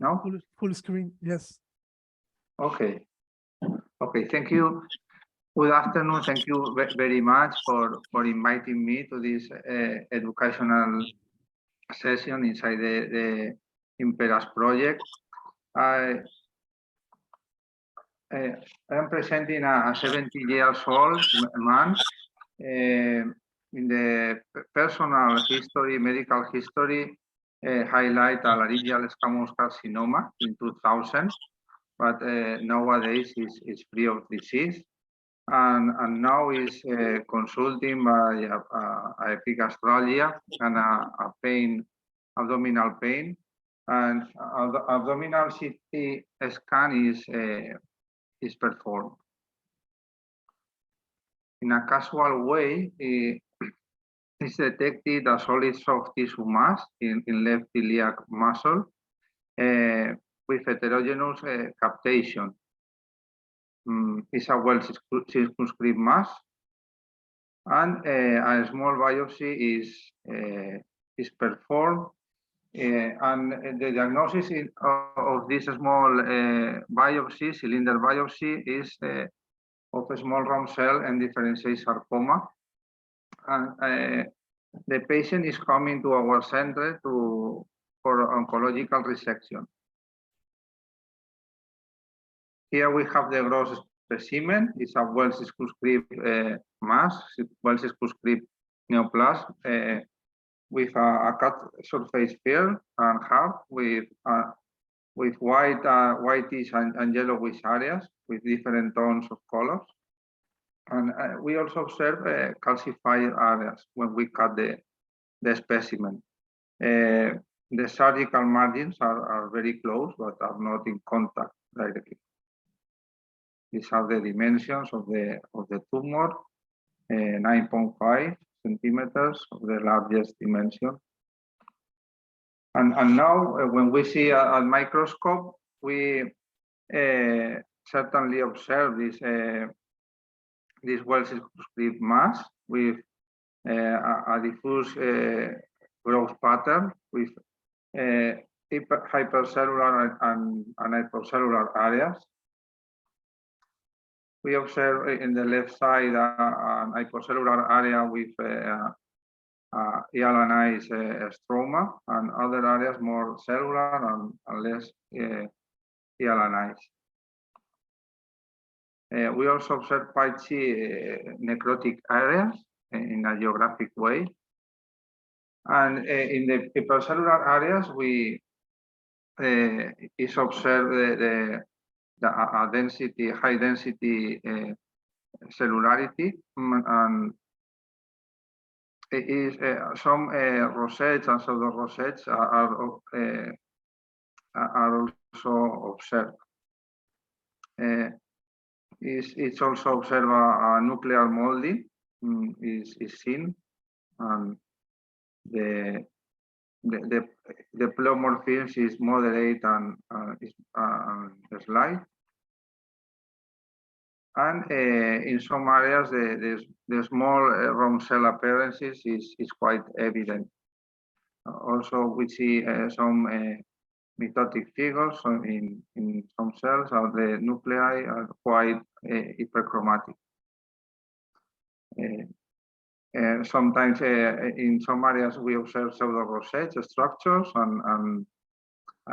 No? Full screen, yes. Okay. Okay, thank you. Good afternoon. Thank you very much for inviting me to this educational session inside the IMPERAS project. I am presenting a 70 years old man in the personal history, medical history, highlight a laryngeal squamous carcinoma in 2000, but nowadays is free of disease. And now is consulting by epigastralgia and a pain, abdominal pain, and abdominal CT scan is performed. In a casual way, is detected a solid soft tissue mass in left iliac muscle with heterogeneous captation. It's a well circumscribed mass, and a small biopsy is performed, and the diagnosis of this small biopsy, cylinder biopsy, is of a small round cell and differentiate sarcoma, and the patient is coming to our center for oncological resection. Here we have the gross specimen. It's a well circumscribed mass, well circumscribed neoplasm with a cut surface field and half with whitish and yellowish areas with different tones of colors. And we also observe calcified areas when we cut the specimen. The surgical margins are very close, but are not in contact directly. These are the dimensions of the tumor, 9.5 centimeters of the largest dimension. And now when we see a microscope, we certainly observe this well circumscribed mass with a diffuse growth pattern with hypercellular and hypercellular areas. We observe in the left side an hypercellular area with hyalinized stroma, and other areas more cellular and less hyalinized. We also observe patchy necrotic areas in a geographic way. And in the hypercellular areas, we is observed the high density cellularity, and it is some rosettes and pseudo rosettes are also observed. It's also observed a nuclear molding is seen, and the pleomorphism is moderate and slight. And in some areas, the small round cell appearances is quite evident. Also, we see some mitotic figures in some cells, and the nuclei are quite hyperchromatic. Sometimes in some areas we observe pseudo-rosette structures and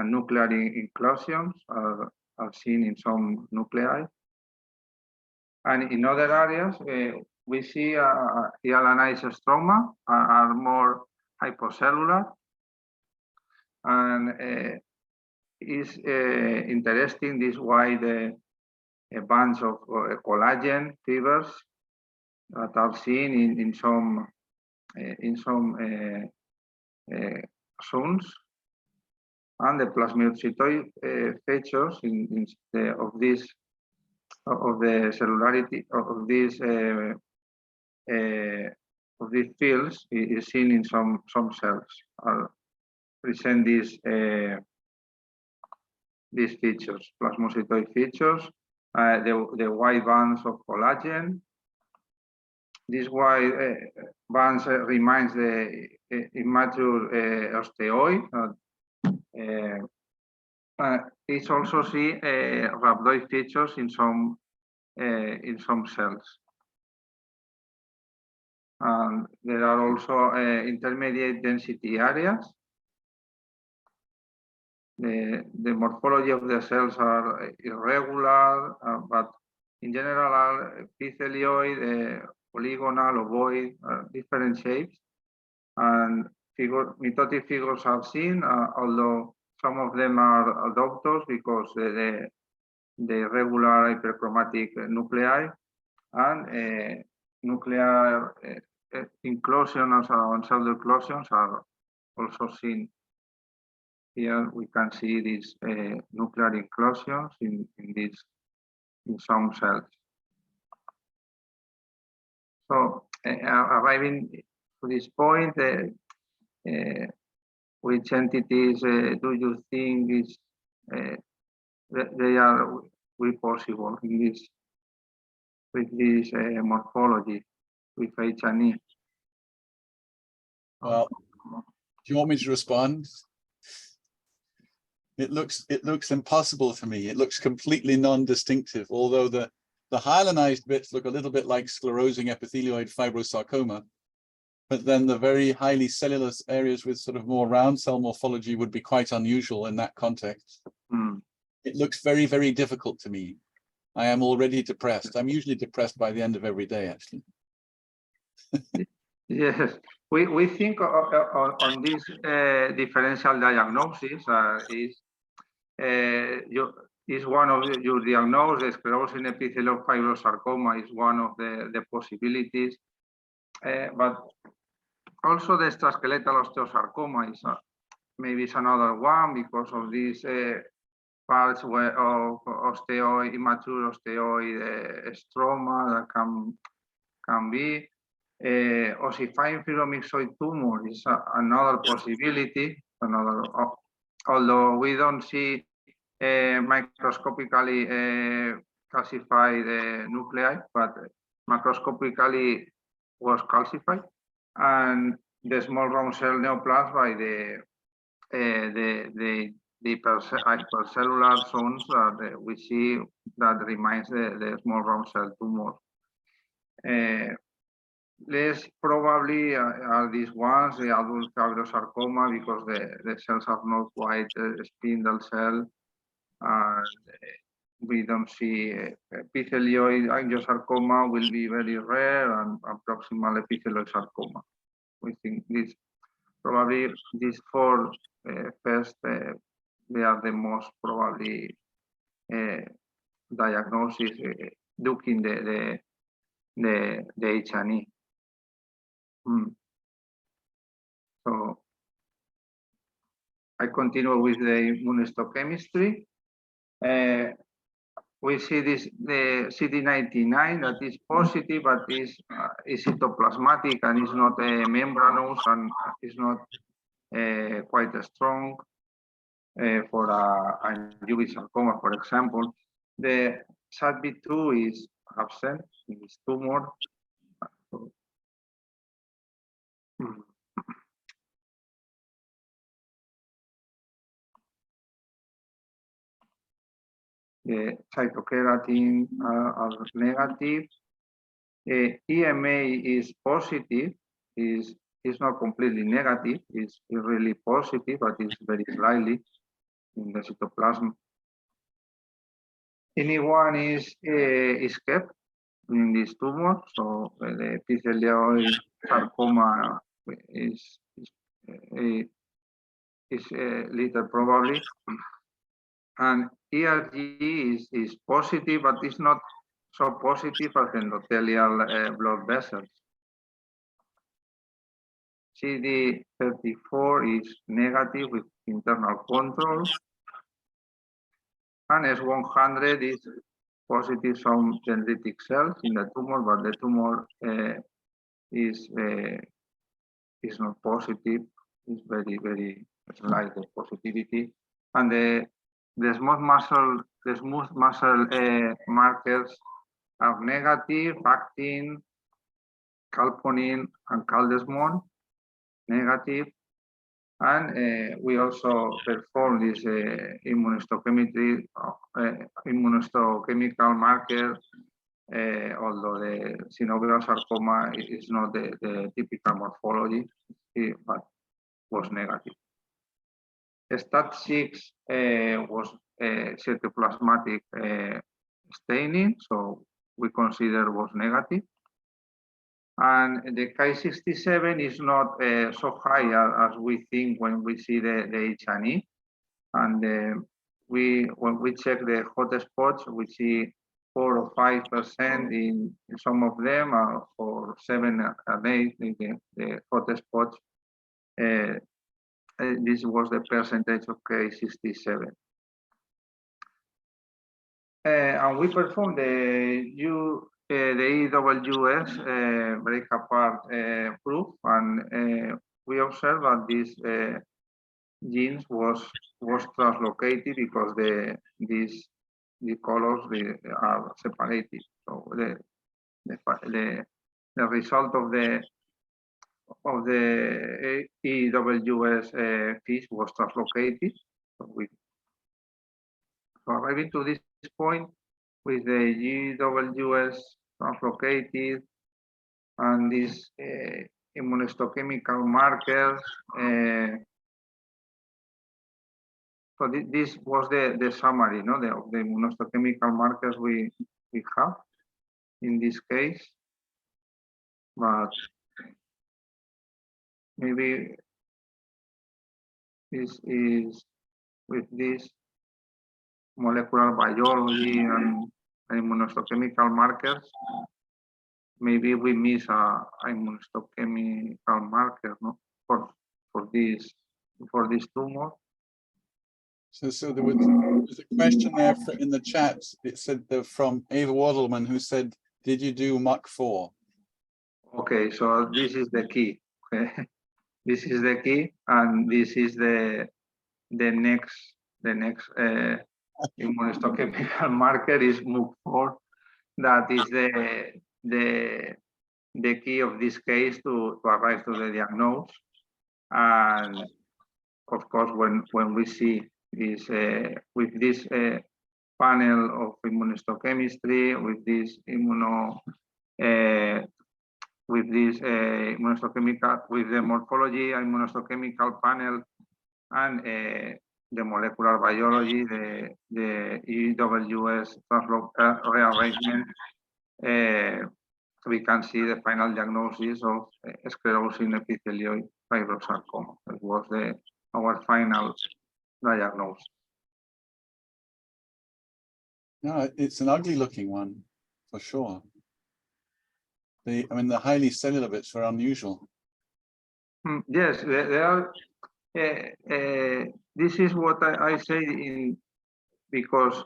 nuclear inclusions are seen in some nuclei. And in other areas, we see hyalinized stroma are more hypocellular, and is interesting this wide bands of collagen fibers that are seen in some zones, and the plasmacytoid features of the cellularity of these fields is seen in some cells. Are present these features, plasmacytoid features, the white bands of collagen. These white bands reminds the immature osteoid It's also see rhabdoid features in some cells. And there are also intermediate density areas. The morphology of the cells are irregular, but in general are epithelioid, polygonal, ovoid, different shapes. And mitotic figures are seen, although some of them are adopters because the regular hyperchromatic nuclei and nuclear inclusions and pseudo-inclusions are also seen. Here we can see these nuclear inclusions in some cells. So arriving to this point, which entities do you think is they are possible in this with this morphology with H&E? Well, do you want me to respond? It looks impossible for me. It looks completely non-distinctive, although the hyalinized bits look a little bit like sclerosing epithelioid fibrosarcoma, but then the very highly cellular areas with sort of more round cell morphology would be quite unusual in that context. It looks very, very difficult to me. I am already depressed. I'm usually depressed by the end of every day, actually. Yes, we think on this differential diagnosis is one of your diagnoses. Sclerosing epithelial fibrosarcoma is one of the possibilities, but also the extraskeletal osteosarcoma is maybe it's another one because of these parts of osteoid, immature osteoid stroma that can be. Ossifying fibromyxoid tumor is another possibility. Although we don't see microscopically calcified nuclei, but macroscopically was calcified, and the small round cell neoplasm by the hypercellular zones that we see that reminds the small round cell tumor. Less probably are these ones, the adult fibrosarcoma, because the cells are not quite spindle cell, and we don't see epithelioid angiosarcoma will be very rare, and proximal epithelioid sarcoma. We think this probably these four first they are the most probably diagnosis looking the H&E. So I continue with the immunohistochemistry. We see this the CD99 that is positive, but is cytoplasmatic and is not membranous and is not quite strong for a UV sarcoma, for example. The SATB2 is absent in this tumor. The cytokeratin are negative. EMA is positive, is not completely negative, is really positive, but is very slightly in the cytoplasm. NE1 is kept in this tumor, so the epithelioid sarcoma is little probably, and ERG is positive, but it's not so positive as endothelial blood vessels. CD34 is negative with internal control, and S100 is positive some dendritic cells in the tumor, but the tumor is not positive. It's very, very slight positivity, and the smooth muscle markers are negative. Actin, calponin, and caldesmon negative. And we also perform this immunohistochemistry, immunohistochemical marker, although the synovial sarcoma is not the typical morphology, but was negative. STAT6 was cytoplasmatic staining, so we consider was negative. And the Ki-67 is not so high as we think when we see the H&E. And when we check the hot spots, we see 4 or 5% in some of them, or 7 and 8 in the hot spots. This was the percentage of Ki-67. And we performed the EWS break apart proof, and we observed that this genes was translocated because the colors are separated. So the result of the EWS fish was translocated. So arriving to this point with the GWS translocated and these immunohistochemical markers. So this was the summary, no, of the immunohistochemical markers we have in this case. But maybe this is with this molecular biology and immunohistochemical markers. Maybe we miss a immunohistochemical marker, no, for this tumor. So there was a question there in the chat. It said from Ava Waddleman, who said, "Did you do Mach4?" Okay, so this is the key. Okay. This is the key, and this is the next immunohistochemical marker is Mach4. That is the key of this case to arrive to the diagnosis. And of course, when we see this with this panel of immunohistochemistry, with this immunohistochemical, with the morphology and immunohistochemical panel, and the molecular biology, the EWS rearrangement, we can see the final diagnosis of sclerosing epithelioid fibrosarcoma. It was our final diagnosis. No, it's an ugly looking one, for sure. I mean, the highly cellular bits are unusual. Yes, they are. This is what I say because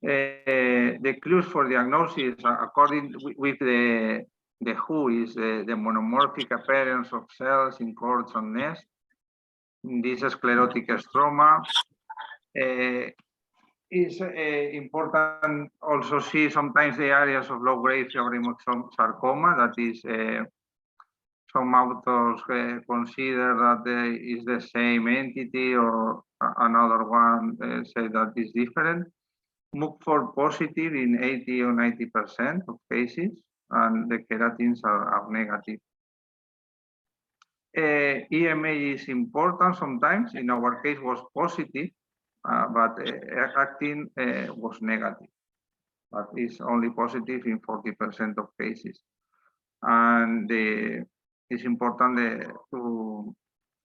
the clues for diagnosis, according with the WHO, is the monomorphic appearance of cells in cords and nests. This sclerotic stroma is important. Also, see sometimes the areas of low-grade fibrinoid sarcoma. That is, some authors consider that is the same entity, or another one say that is different. Mach4 positive in 80 or 90% of cases, and the keratins are negative. EMA is important sometimes. In our case, was positive, but actin was negative. But it's only positive in 40% of cases. And it's important to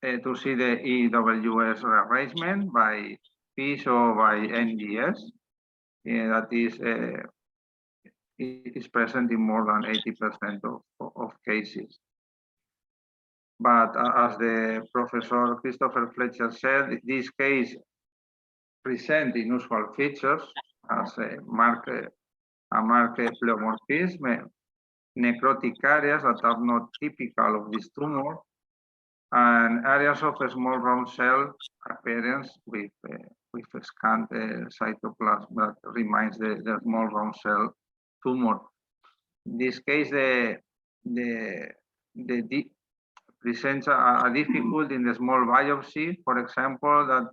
see the EWS rearrangement by FISH or by NGS. That is present in more than 80% of cases. But as the Professor Christopher Fletcher said, this case presents unusual features as a marked pleomorphism, necrotic areas that are not typical of this tumor, and areas of a small round cell appearance with scant cytoplasm that reminds the small round cell tumor. In this case, the presents a difficulty in the small biopsy, for example, that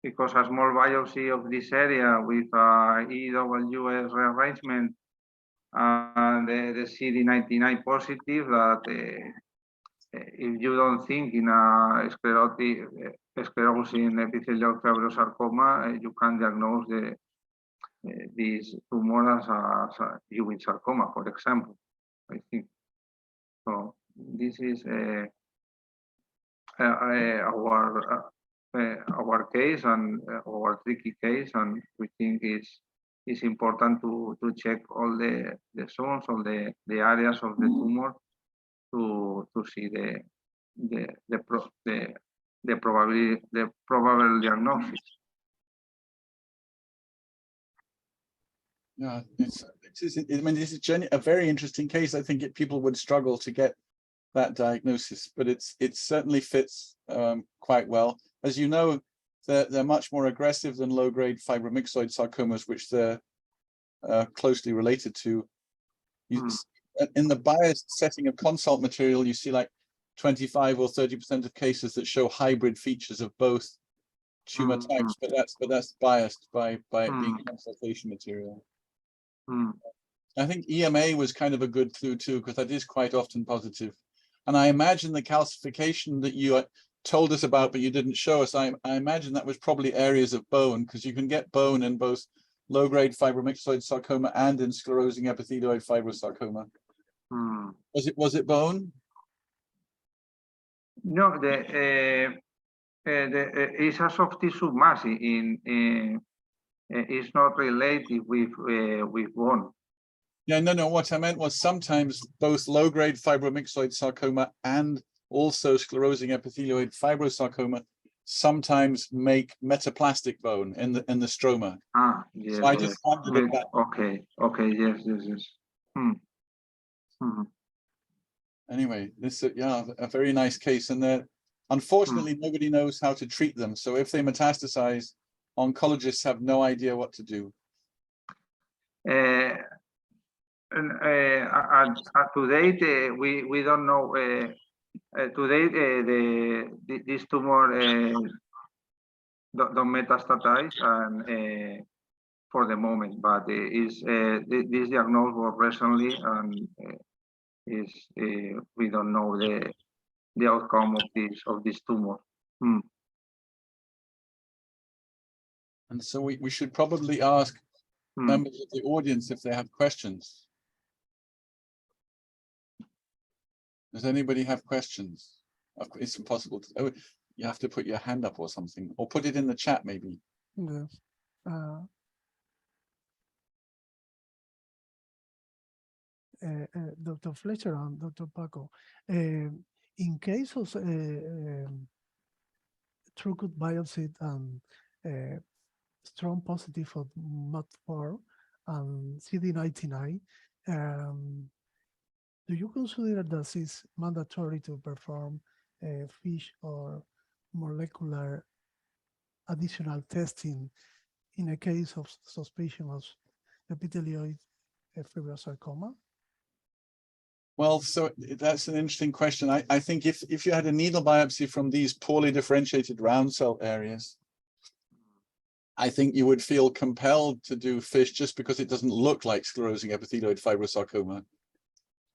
because a small biopsy of this area with EWS rearrangement and the CD99 positive, that if you don't think in a sclerosing epithelial fibrosarcoma, you can diagnose this tumor as a Ewing sarcoma, for example. I think so. This is our case and our tricky case, and we think it's important to check all the zones, all the areas of the tumor to see the probable diagnosis. Yeah, I mean, this is a very interesting case. I think people would struggle to get that diagnosis, but it certainly fits quite well. As you know, they're much more aggressive than low-grade fibromyxoid sarcomas, which they're closely related to. In the biased setting of consult material, you see like 25 or 30% of cases that show hybrid features of both tumor types, but that's biased by it being consultation material. I think EMA was kind of a good clue too, because that is quite often positive. And I imagine the calcification that you told us about, but you didn't show us, I imagine that was probably areas of bone, because you can get bone in both low-grade fibromyxoid sarcoma and in sclerosing epithelioid fibrosarcoma. Was it bone? No, it's a soft tissue mass it's not related with bone. Yeah, no, what I meant was sometimes both low-grade fibromyxoid sarcoma and also sclerosing epithelioid fibrosarcoma sometimes make metaplastic bone in the stroma. Yes. So I just wondered if that... Okay, yes. Anyway, this a very nice case, and unfortunately nobody knows how to treat them. So if they metastasize, oncologists have no idea what to do. To date, we don't know. To date, this tumor don't metastasize, and for the moment, but this diagnosis was recently, and we don't know the outcome of this tumor. And so we should probably ask members of the audience if they have questions. Does anybody have questions? It's impossible to. Oh, you have to put your hand up or something, or put it in the chat maybe. Yes. Dr. Fletcher and Dr. Paco, in case of throughput biopsy and strong positive for MAT4 and CD99, do you consider that it's mandatory to perform FISH or molecular additional testing in a case of suspicion of epithelioid fibrosarcoma? Well, so that's an interesting question. I think if you had a needle biopsy from these poorly differentiated round cell areas, I think you would feel compelled to do FISH just because it doesn't look like sclerosing epithelioid fibrosarcoma.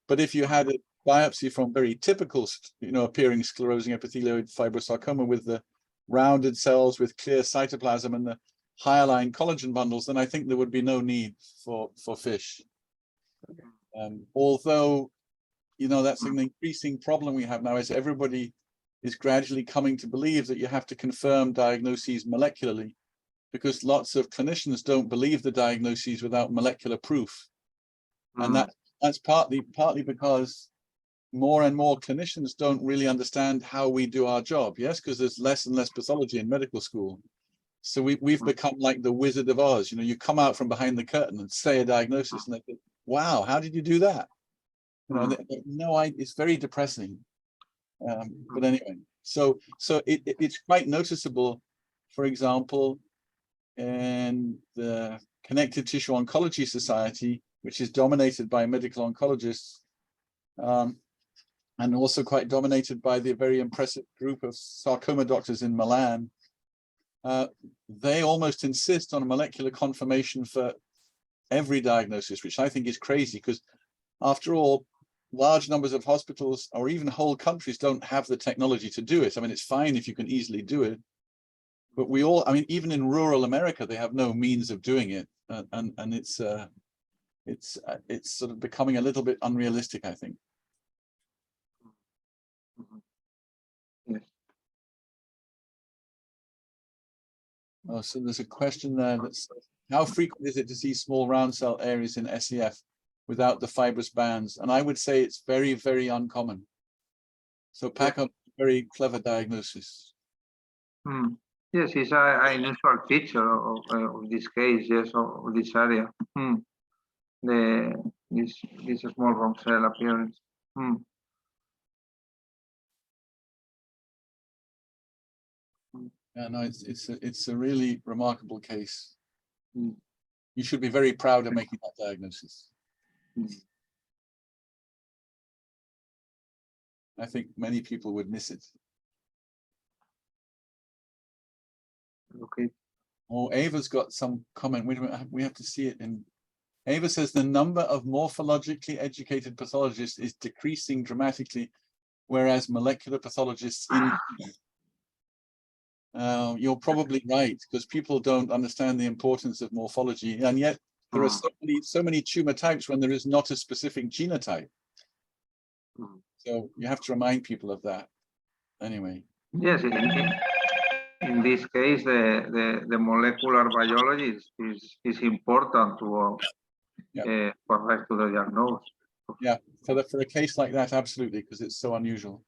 But if you had a biopsy from very typical, appearing sclerosing epithelioid fibrosarcoma with the rounded cells with clear cytoplasm and the hyaline collagen bundles, then I think there would be no need for FISH. Although, that's an increasing problem we have now, is everybody is gradually coming to believe that you have to confirm diagnoses molecularly, because lots of clinicians don't believe the diagnoses without molecular proof. And that's partly because more and more clinicians don't really understand how we do our job. Yes, because there's less and less pathology in medical school. So we've become like the Wizard of Oz. You come out from behind the curtain and say a diagnosis, and they think, "Wow, how did you do that?" It's very depressing. But anyway, so it's quite noticeable. For example, in the Connective Tissue Oncology Society, which is dominated by medical oncologists, and also quite dominated by the very impressive group of sarcoma doctors in Milan. They almost insist on a molecular confirmation for every diagnosis, which I think is crazy, because after all, large numbers of hospitals or even whole countries don't have the technology to do it. I mean, it's fine if you can easily do it, but we all, I mean, even in rural America, they have no means of doing it, and it's sort of becoming a little bit unrealistic, I think. Yes. Oh, so there's a question there that's, how frequent is it to see small round cell areas in SEF without the fibrous bands? And I would say it's very, very uncommon. So Paco, very clever diagnosis. Yes, it's an unusual feature of this case, yes, of this area. This small round cell appearance. Yeah, no, it's a really remarkable case. You should be very proud of making that diagnosis. I think many people would miss it. Okay. Oh, Ava's got some comment. Wait a minute, we have to see it in. Ava says the number of morphologically educated pathologists is decreasing dramatically, whereas molecular pathologists you're probably right, because people don't understand the importance of morphology, and yet there are so many tumor types when there is not a specific genotype. So you have to remind people of that. Anyway. Yes, in this case, the molecular biology is important to correct to the diagnosis. Yeah, for a case like that, absolutely, because it's so unusual.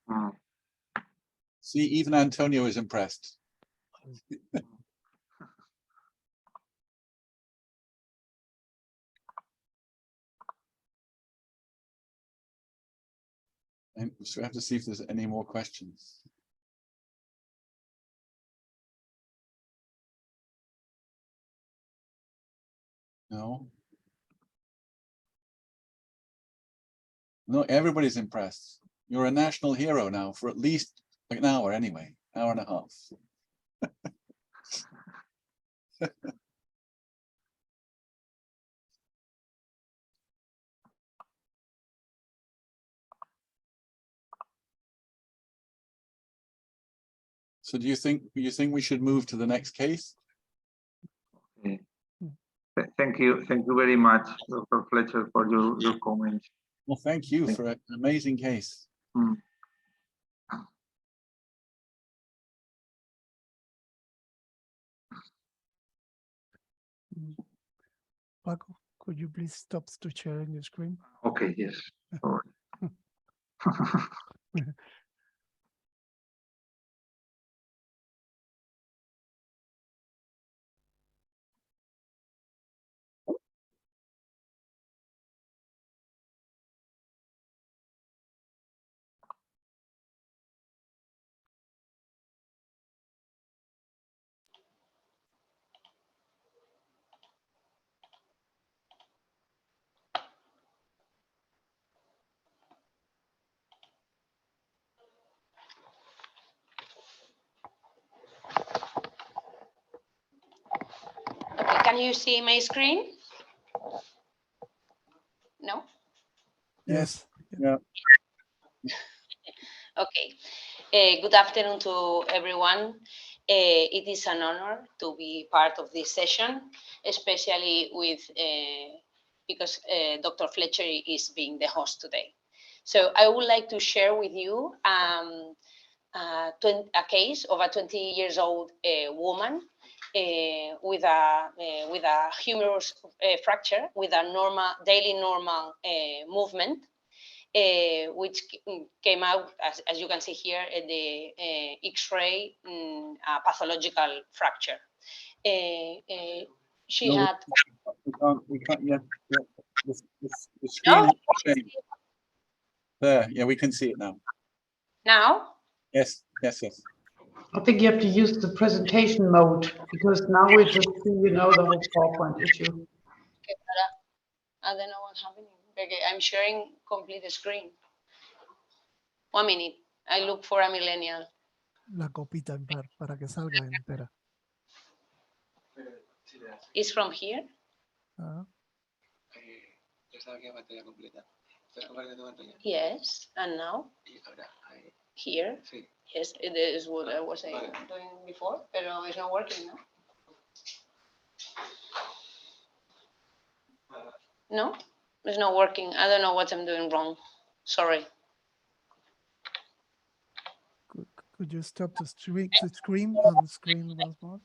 See, even Antonio is impressed. And so we have to see if there's any more questions. No. No, everybody's impressed. You're a national hero now for at least like an hour anyway, hour and a half. So do you think we should move to the next case? Okay. Thank you very much, Dr. Fletcher, for your comments. Well, thank you for an amazing case. Paco, could you please stop to sharing your screen? Okay, yes. Okay, can you see my screen? No? Yes. Yeah. Okay. Good afternoon to everyone. It is an honor to be part of this session, especially with because Dr. Fletcher is being the host today. So I would like to share with you a case of a 20-year-old woman with a humerus fracture with a daily normal movement, which came out, as you can see here, in the X-ray pathological fracture. She had. We can't yet. The screen has changed. There, yeah, we can see it now. Now? Yes. I think you have to use the presentation mode, because now we just see, the whole PowerPoint issue. Okay, I don't know what's happening. Okay, I'm sharing complete screen. 1 minute. I look for a millennial. La copita en par para que salga entera. Is from here? Ah, Yes. And now? Here? Yes, it is what I was doing before, pero it's not working, no? No, it's not working. I don't know what I'm doing wrong. Sorry. could you stop the screen and screen once more?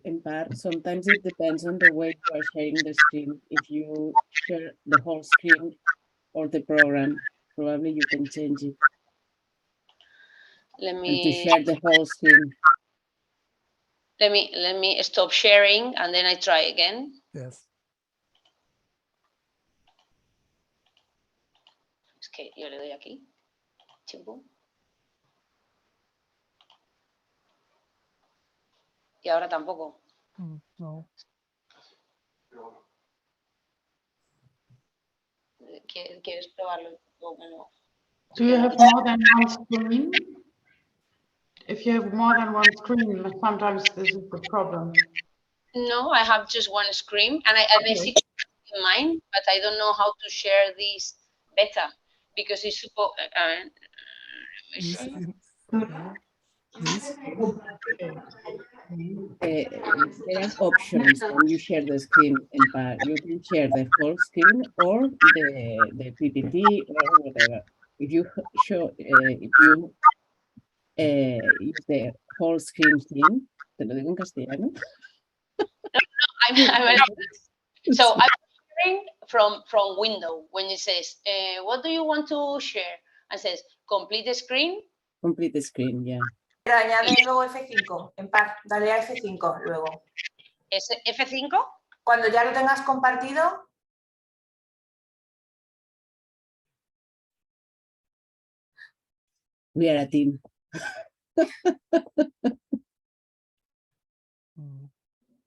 In part, sometimes it depends on the way you are sharing the screen. If you share the whole screen or the program, probably you can change it. Let And to me share the whole screen. let me stop sharing and then I try again. Yes. Es que yo le doy aquí. Chimpum. Y ahora tampoco. No. ¿Quieres probarlo? Bueno. Do you have more than one screen? If you have more than one screen, sometimes this is the problem. No, I have just one screen and I basically in mine, but I don't know how to share this better because it's supposed. There are options when you share the screen in part. You can share the whole screen or the PPT or whatever. If you show, if you use the whole screen thing, te lo digo en castellano. So I'm sharing from window when it says, what do you want to share? And says complete screen. Complete screen, yeah. Pero añade luego F5, en par, dale a F5 luego. ¿Es F5? Cuando ya lo tengas compartido. We are a team.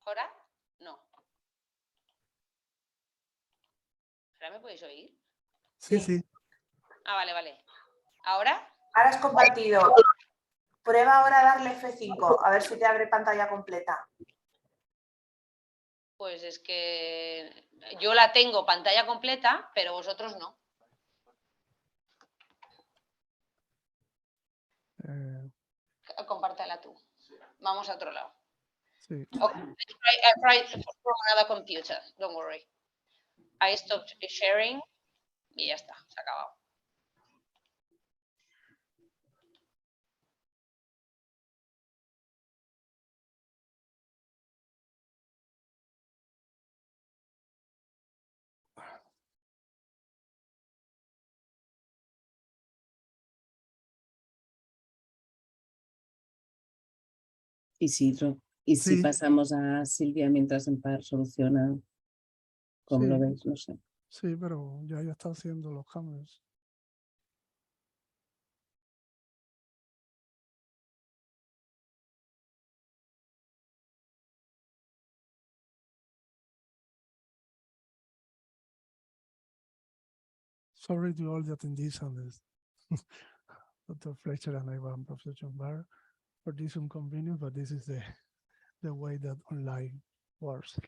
¿Ahora? No. ¿Ahora me podéis oír? Sí, sí. Ah, vale. ¿Ahora? Ahora has compartido. Prueba ahora a darle F5, a ver si te abre pantalla completa. Pues es que yo la tengo pantalla completa, pero vosotros no. Compártela tú. Vamos a otro lado. Sí. Okay. I tried from another computer. Don't worry. I stopped sharing y ya está. Se ha acabado. Isidro. Y si Sí. pasamos a Silvia mientras Empar soluciona, ¿cómo Sí. lo ves? No sé. Sí, pero ya está haciendo los cambios. Sorry to all the attendees on this. Dr. Fletcher and I and Professor Barr for this inconvenience, but this is the way that online works.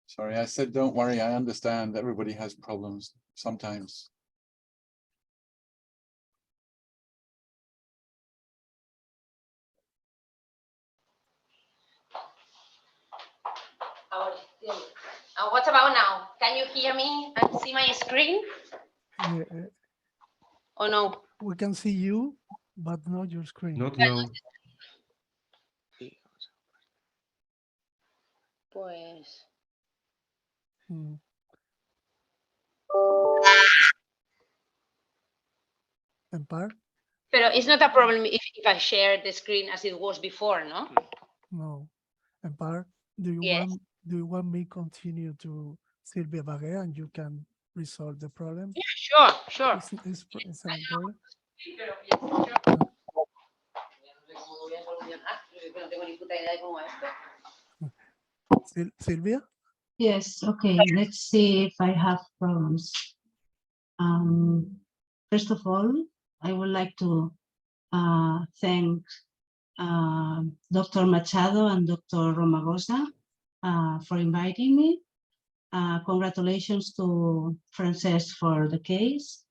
Sorry, I said, don't worry. I understand. Everybody has problems sometimes. What about now? Can you hear me and see my screen? Or no? We can see you, but not your screen. Not now. Pues. Empar? Pero it's not a problem if I share the screen as it was before, no? No. Empar, do you want me continue to Silvia Bague and you can resolve the problem? Yeah, sure. It's a problem. Silvia? Yes, okay, let's see if I have problems. First of all, I would like to thank Dr. Machado and Dr. Romagosa for inviting me. Congratulations to Frances for the case.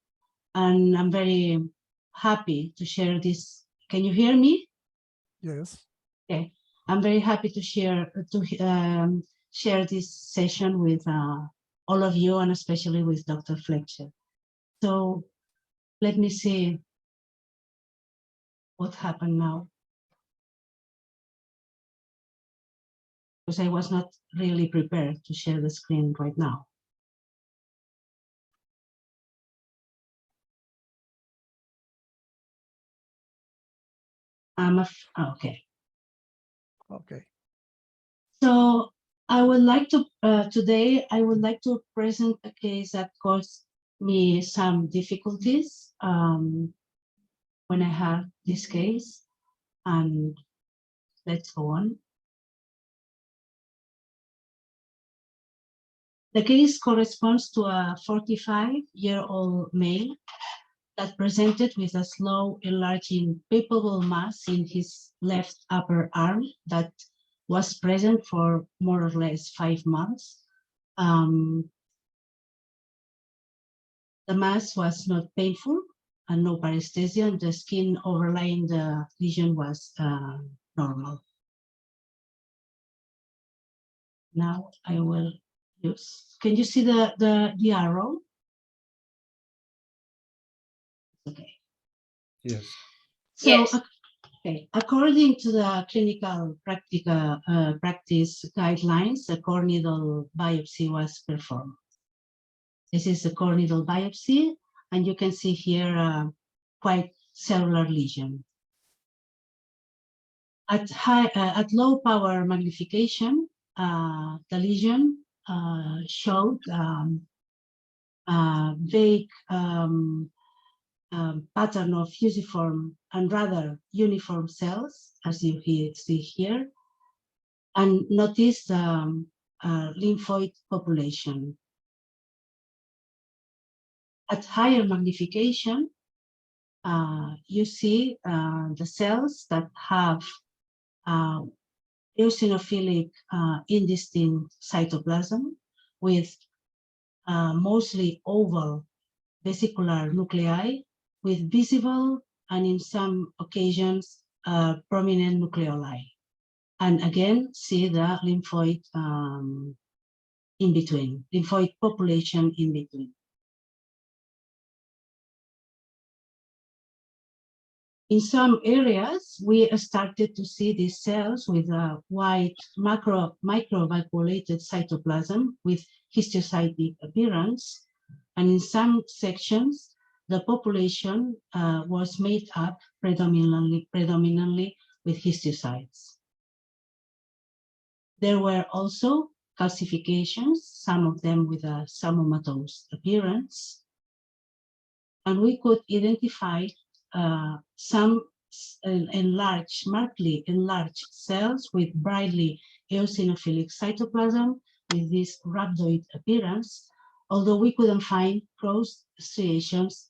And I'm very happy to share this. Can you hear me? Yes. Okay, I'm very happy to share this session with all of you, and especially with Dr. Fletcher. So let me see what happened now, because I was not really prepared to share the screen right now. Okay. Okay. So I would like to, today, I would like to present a case that caused me some difficulties when I had this case, and let's go on. The case corresponds to a 45-year-old male that presented with a slow enlarging palpable mass in his left upper arm that was present for more or less 5 months. The mass was not painful and no paresthesia, and the skin overlying the lesion was normal. Now I will use, can you see the arrow? Okay. Yes. So, Yes. okay. According to the clinical practice guidelines, a core needle biopsy was performed. This is a core needle biopsy, and you can see here a quite cellular lesion. At low power magnification, the lesion showed a vague pattern of fusiform and rather uniform cells, as you see here, and notice the lymphoid population. At higher magnification, you see the cells that have eosinophilic indistinct cytoplasm with mostly oval vesicular nuclei with visible and in some occasions prominent nucleoli. And again, see the lymphoid in between, lymphoid population in between. In some areas, we started to see these cells with a white microvacuolated cytoplasm with histiocytic appearance. And in some sections, the population was made up predominantly with histiocytes. There were also calcifications, some of them with a pseudomatous appearance. And we could identify some markedly enlarged cells with brightly eosinophilic cytoplasm with this rhabdoid appearance, although we couldn't find cross striations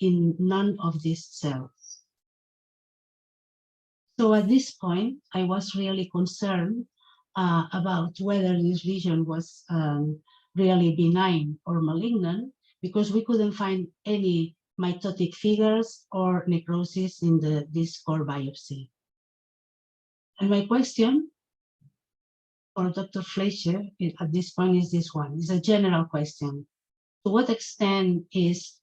in none of these cells. So at this point, I was really concerned about whether this lesion was really benign or malignant, because we couldn't find any mitotic figures or necrosis in this core biopsy. And my question for Dr. Fletcher at this point is this one. It's a general question. To what extent is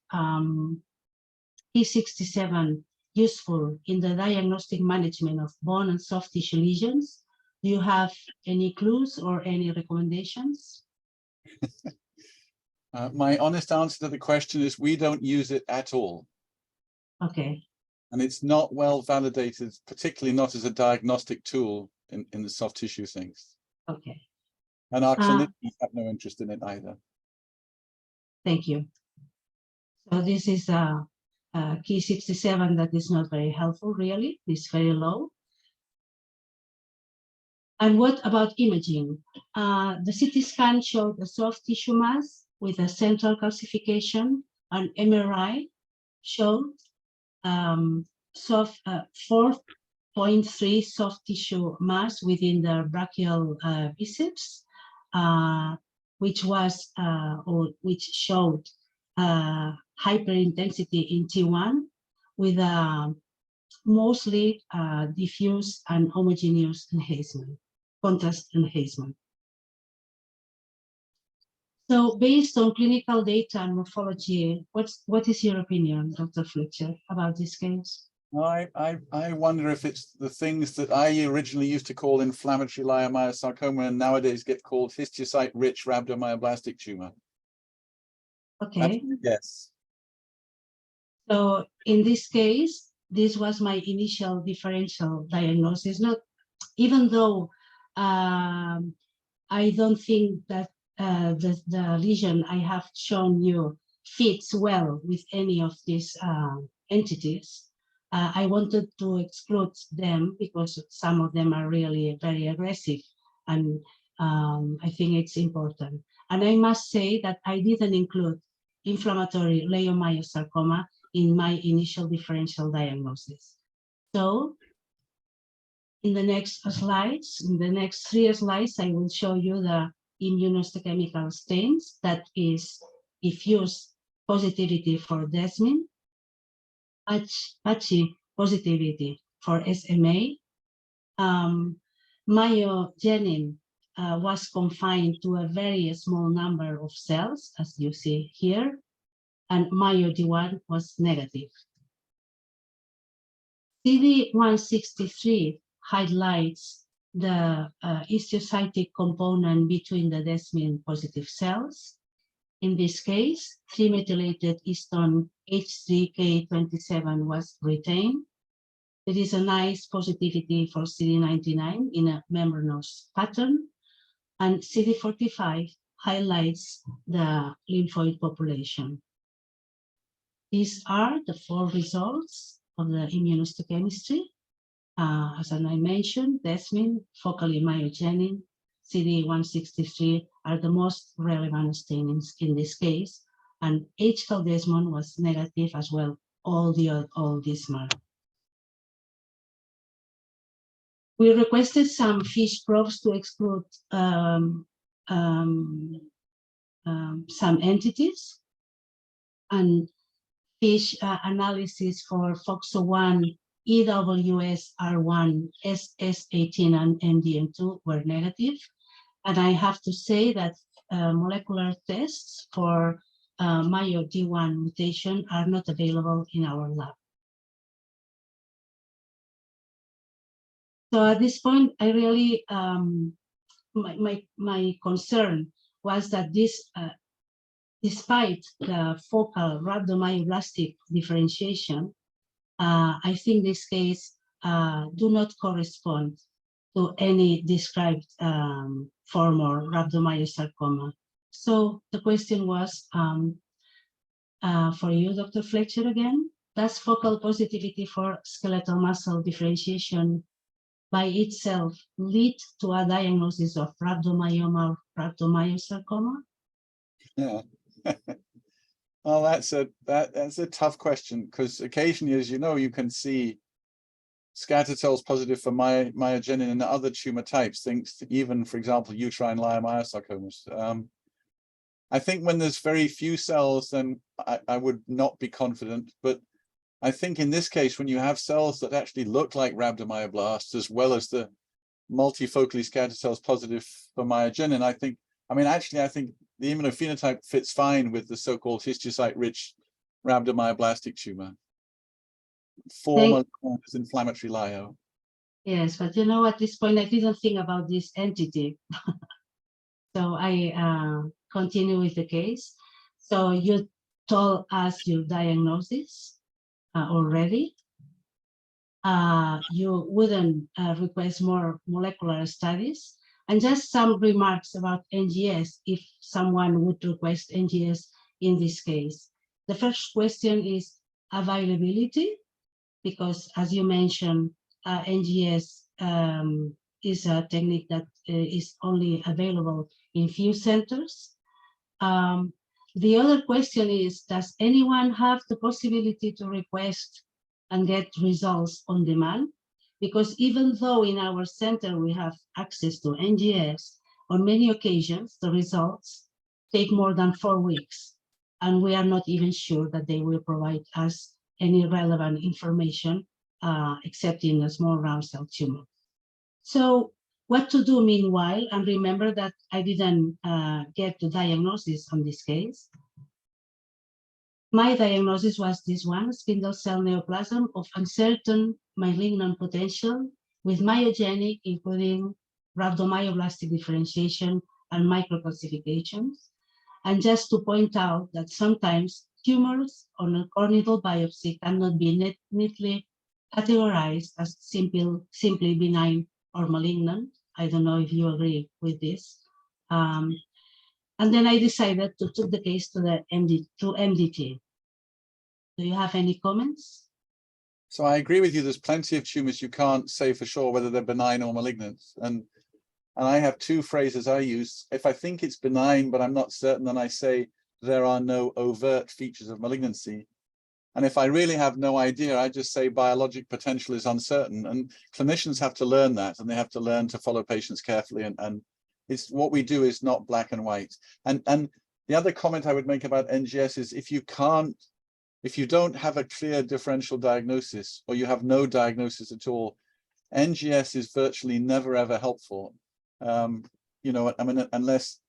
P67 useful in the diagnostic management of bone and soft tissue lesions? Do you have any clues or any recommendations? My honest answer to the question is we don't use it at all. Okay. And it's not well validated, particularly not as a diagnostic tool in the soft tissue things. Okay. And our clinicians have no interest in it either. Thank you. So this is a P67 that is not very helpful, really. It's very low. And what about imaging? The CT scan showed a soft tissue mass with a central calcification, and MRI showed soft 4.3 soft tissue mass within the brachial biceps, which was or which showed hyperintensity in T1 with a mostly diffuse and homogeneous enhancement, contrast enhancement. So based on clinical data and morphology, what is your opinion, Dr. Fletcher, about this case? I wonder if it's the things that I originally used to call inflammatory leiomyosarcoma and nowadays get called histiocyte-rich rhabdomyoblastic tumor. Okay. Yes. So in this case, this was my initial differential diagnosis. Not even though I don't think that the lesion I have shown you fits well with any of these entities. I wanted to exclude them because some of them are really very aggressive, and I think it's important. And I must say that I didn't include inflammatory leiomyosarcoma in my initial differential diagnosis. So in the next slides, in the next 3 slides, I will show you the immunohistochemical stains, that is diffuse positivity for desmin, patchy positivity for SMA. Myogenin was confined to a very small number of cells, as you see here, and MyoD1 was negative. CD163 highlights the histiocytic component between the desmin positive cells. In this case, 3-methylated histone H3K27 was retained. There is a nice positivity for CD99 in a membranous pattern, and CD45 highlights the lymphoid population. These are the 4 results of the immunohistochemistry. As I mentioned, desmin, focally myogenic, CD163 are the most relevant stainings in this case, and H-caldesmon was negative as well, all these markers. We requested some fish probes to exclude some entities, and fish analysis for FOXO1, EWS-R1, SS18, and MDM2 were negative. And I have to say that molecular tests for MyoD1 mutation are not available in our lab. So at this point, I really, my concern was that this, despite the focal rhabdomyoblastic differentiation, I think this case do not correspond to any described form or rhabdomyosarcoma. So the question was for you, Dr. Fletcher, again, does focal positivity for skeletal muscle differentiation by itself lead to a diagnosis of rhabdomyoma or rhabdomyosarcoma? Yeah. Well, that's a tough question, because occasionally, as you know, you can see scattered cells positive for myogenin and other tumor types, things even, for example, uterine leiomyosarcomas. I think when there's very few cells, then I would not be confident. But I think in this case, when you have cells that actually look like rhabdomyoblasts, as well as the multifocally scattered cells positive for myogenin, I think the immunophenotype fits fine with the so-called histiocyte-rich rhabdomyoblastic tumor. Former inflammatory lyo. Yes, but you know, at this point, I didn't think about this entity. So I continue with the case. So you told us your diagnosis already. You wouldn't request more molecular studies. And just some remarks about NGS, if someone would request NGS in this case. The first question is availability, because as you mentioned, NGS is a technique that is only available in few centers. The other question is, does anyone have the possibility to request and get results on demand? Because even though in our center we have access to NGS, on many occasions the results take more than 4 weeks, and we are not even sure that they will provide us any relevant information, except in a small round cell tumor. So what to do meanwhile? And remember that I didn't get the diagnosis on this case. My diagnosis was this one, spindle cell neoplasm of uncertain malignant potential with myogenic, including rhabdomyoblastic differentiation and microcalcifications. And just to point out that sometimes tumors on a corneal biopsy cannot be neatly categorized as simply benign or malignant. I don't know if you agree with this. And then I decided to take the case to the MDT. Do you have any comments? So I agree with you. There's plenty of tumors you can't say for sure whether they're benign or malignant. And I have two phrases I use. If I think it's benign, but I'm not certain, then I say there are no overt features of malignancy. And if I really have no idea, I just say biologic potential is uncertain. And clinicians have to learn that, and they have to learn to follow patients carefully. And it's what we do is not black and white. And the other comment I would make about NGS is if you don't have a clear differential diagnosis, or you have no diagnosis at all, NGS is virtually never ever helpful. You know, I mean, unless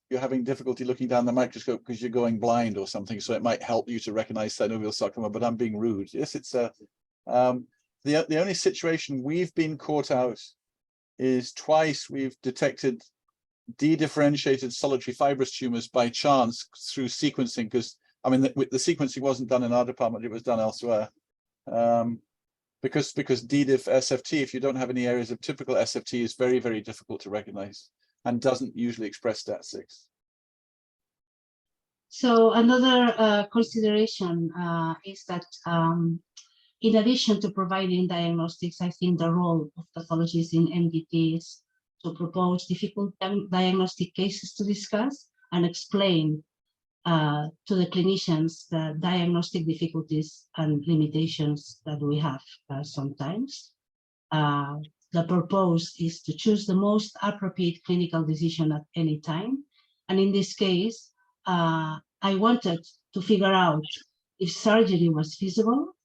you're having difficulty looking down the microscope because you're going blind or something, so it might help you to recognize synovial sarcoma, but I'm being rude. Yes, it's the only situation we've been caught out is twice we've detected de-differentiated solitary fibrous tumors by chance through sequencing, because I mean the sequencing wasn't done in our department, it was done elsewhere. Because D-diff SFT, if you don't have any areas of typical SFT, is very, very difficult to recognize and doesn't usually express STAT6. So another consideration is that in addition to providing diagnostics, I think the role of pathologists in MDT is to propose difficult diagnostic cases to discuss and explain to the clinicians the diagnostic difficulties and limitations that we have sometimes. The purpose is to choose the most appropriate clinical decision at any time. And in this case, I wanted to figure out if surgery was feasible,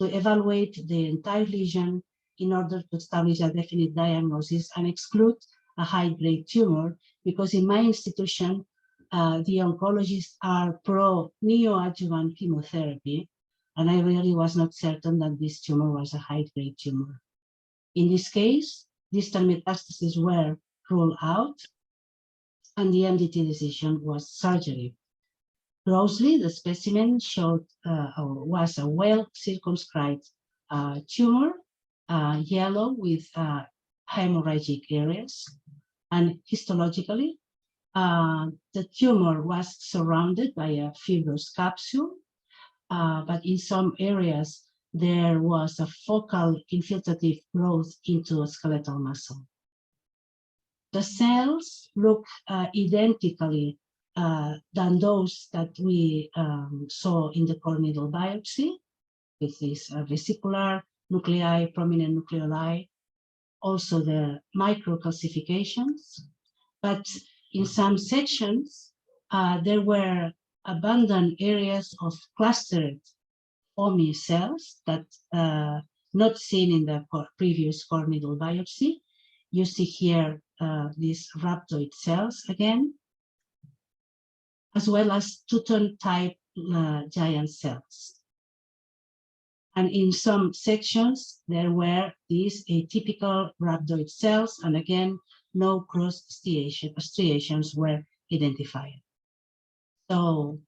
to evaluate the entire lesion in order to establish a definite diagnosis and exclude a high-grade tumor, because in my institution, the oncologists are pro-neoadjuvant chemotherapy, and I really was not certain that this tumor was a high-grade tumor. In this case, distal metastases were ruled out, and the MDT decision was surgery. Grossly, the specimen showed was a well-circumscribed tumor, yellow with hemorrhagic areas, and histologically, the tumor was surrounded by a fibrous capsule, but in some areas there was a focal infiltrative growth into skeletal muscle. The cells look identically than those that we saw in the corneal biopsy, with this vesicular nuclei, prominent nucleoli, also the microcalcifications. But in some sections, there were abundant areas of clustered foamy cells that not seen in the previous corneal biopsy. You see here these rhabdoid cells again, as well as two-tone type giant cells. And in some sections, there were these atypical rhabdoid cells, and again, no cross striations were identified. So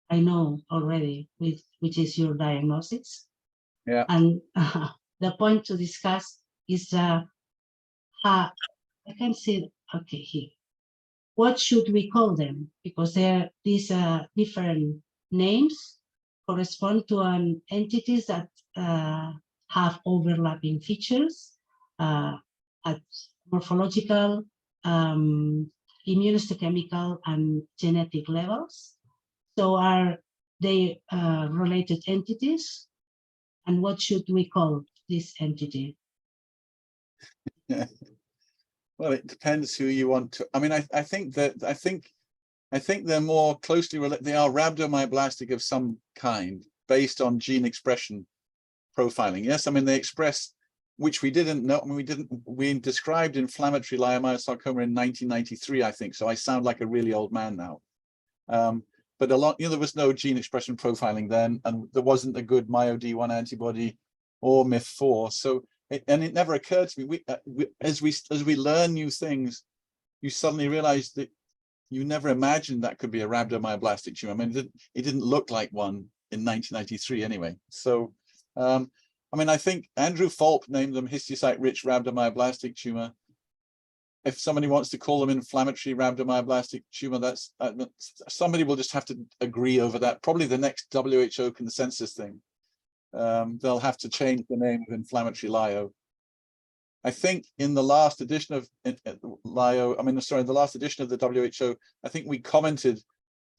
I know already which is your diagnosis. Yeah. And the point to discuss is, I can see, okay, here. What should we call them? Because these different names correspond to entities that have overlapping features at morphological, immunohistochemical, and genetic levels. So are they related entities? And what should we call this entity? Yeah. Well, it depends who you want to. I mean, I think they're more closely related. They are rhabdomyoblastic of some kind based on gene expression profiling. Yes, I mean they express, which we didn't know. I mean, we described inflammatory leiomyosarcoma in 1993, I think. So I sound like a really old man now. But there was no gene expression profiling then, and there wasn't a good MyoD1 antibody or MIF4. So it never occurred to me. As we learn new things, you suddenly realize that you never imagined that could be a rhabdomyoblastic tumor. I mean, it didn't look like one in 1993 anyway. So, I mean, I think Andrew Falk named them histiocyte-rich rhabdomyoblastic tumor. If somebody wants to call them inflammatory rhabdomyoblastic tumor, that's somebody will just have to agree over that. Probably the next WHO consensus thing. They'll have to change the name of inflammatory lyo. I think in the last edition of the last edition of the WHO, I think we commented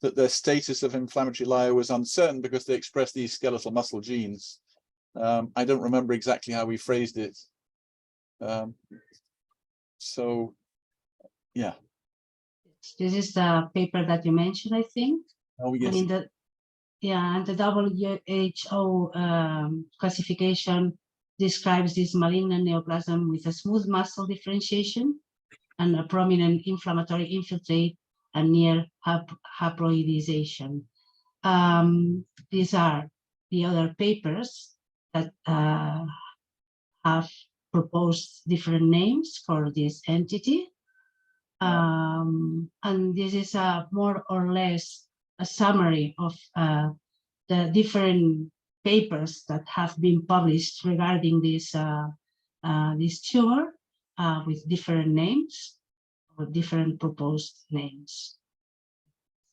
that their status of inflammatory lyo was uncertain because they expressed these skeletal muscle genes. I don't remember exactly how we phrased it. So, yeah. This is the paper that you mentioned, I think. Oh, yes. And and the WHO classification describes this malignant neoplasm with a smooth muscle differentiation and a prominent inflammatory infiltrate and near haploidization. These are the other papers that have proposed different names for this entity. And this is a more or less a summary of the different papers that have been published regarding this this tumor with different names or different proposed names.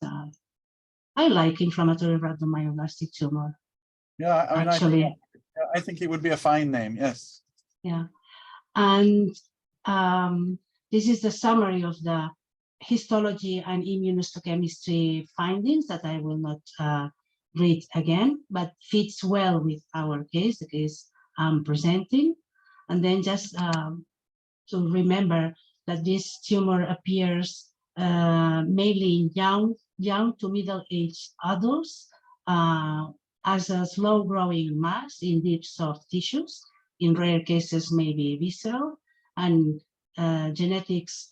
I like inflammatory rhabdomyoblastic tumor. Yeah, I mean, actually, I think it would be a fine name. Yes. Yeah, and this is the summary of the histology and immunohistochemistry findings that I will not read again, but fits well with our case, the case I'm presenting. And then just to remember that this tumor appears mainly in young to middle-aged adults as a slow-growing mass in deep soft tissues. In rare cases, maybe visceral, and genetics.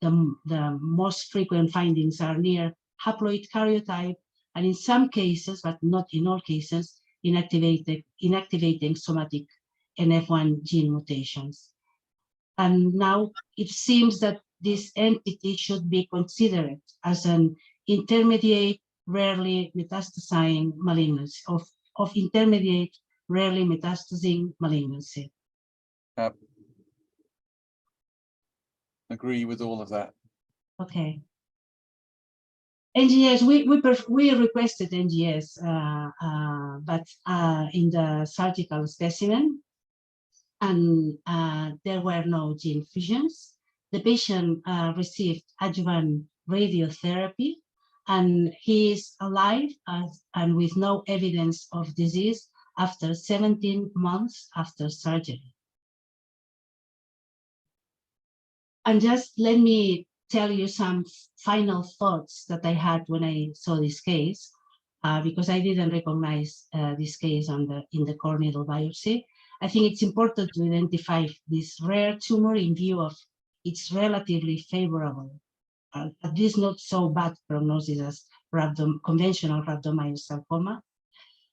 The most frequent findings are near haploid karyotype, and in some cases, but not in all cases, inactivating somatic NF1 gene mutations. And now it seems that this entity should be considered as an intermediate, rarely metastasizing malignancy, of intermediate, rarely metastasizing malignancy. Agree with all of that. Okay. NGS, we requested NGS, but in the surgical specimen, and there were no gene fusions. The patient received adjuvant radiotherapy, and he is alive and with no evidence of disease after 17 months after surgery. And just let me tell you some final thoughts that I had when I saw this case, because I didn't recognize this case in the core needle biopsy. I think it's important to identify this rare tumor in view of its relatively favorable, at least not so bad prognosis as conventional rhabdomyosarcoma.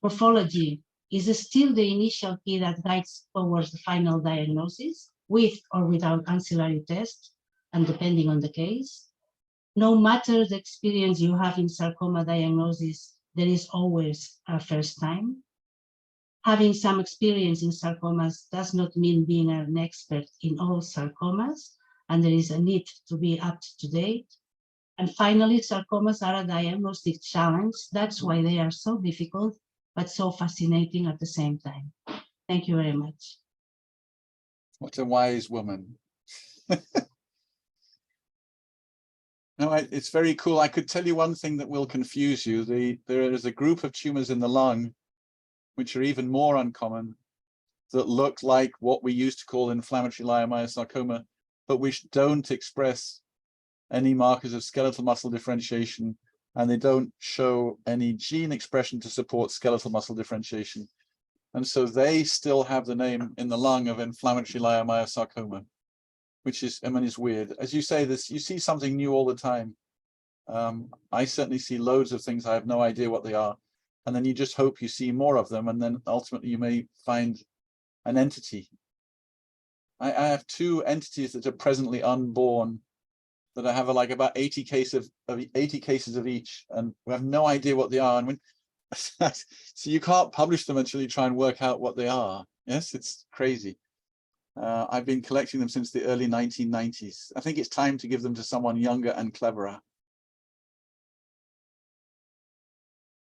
Morphology is still the initial key that guides towards the final diagnosis, with or without ancillary tests, and depending on the case. No matter the experience you have in sarcoma diagnosis, there is always a first time. Having some experience in sarcomas does not mean being an expert in all sarcomas, and there is a need to be up to date. And finally, sarcomas are a diagnostic challenge. That's why they are so difficult, but so fascinating at the same time. Thank you very much. What a wise woman. No, it's very cool. I could tell you one thing that will confuse you. There is a group of tumors in the lung, which are even more uncommon, that look like what we used to call inflammatory leiomyosarcoma, but which don't express any markers of skeletal muscle differentiation, and they don't show any gene expression to support skeletal muscle differentiation. And so they still have the name in the lung of inflammatory leiomyosarcoma, which is, I mean, is weird. As you say this, you see something new all the time. I certainly see loads of things. I have no idea what they are. And then you just hope you see more of them. And then ultimately you may find an entity. I have 2 entities that are presently unborn that I have like about 80 cases of each, and we have no idea what they are. And when, so you can't publish them until you try and work out what they are. Yes, it's crazy. I've been collecting them since the early 1990s. I think it's time to give them to someone younger and cleverer.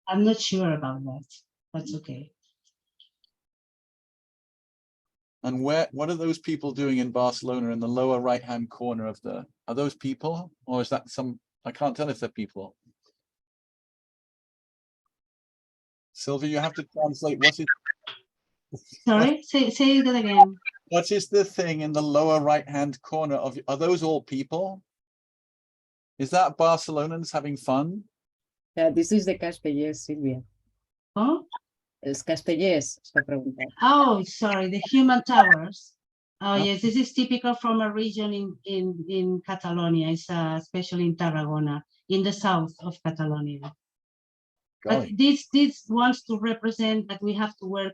I'm not sure about that. That's okay. And what are those people doing in Barcelona in the lower right-hand corner of the, are those people? Or is that some, I can't tell if they're people. Silvia, you have to translate what is. Sorry, say that again. What is the thing in the lower right-hand corner of, are those all people? Is that Barcelonans having fun? Yeah, this is the Castellers, Silvia. Oh, Es Castellers, esta pregunta. oh, sorry, the human towers. Oh, Oh. yes, this is typical from a region in Catalonia. It's especially in Tarragona, in the south of Catalonia. But this wants to represent that we have to work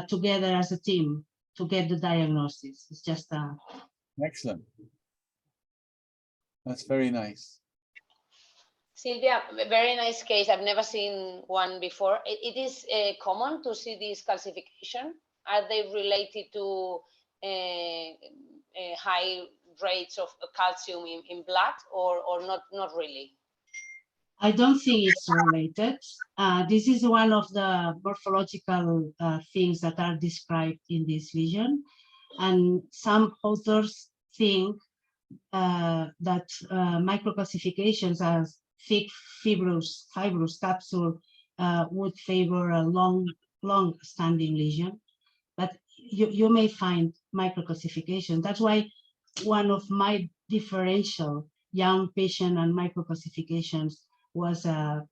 together as a team to get the diagnosis. It's just Excellent. That's very nice. Silvia, very nice case. I've never seen one before. It is common to see this calcification. Are they related to high rates of calcium in blood, or not really? I don't think it's related. This is one of the morphological things that are described in this lesion. And some authors think that microcalcifications as thick fibrous capsule would favor a long-standing lesion. But you may find microcalcification. That's why one of my differential young patient and microcalcifications was a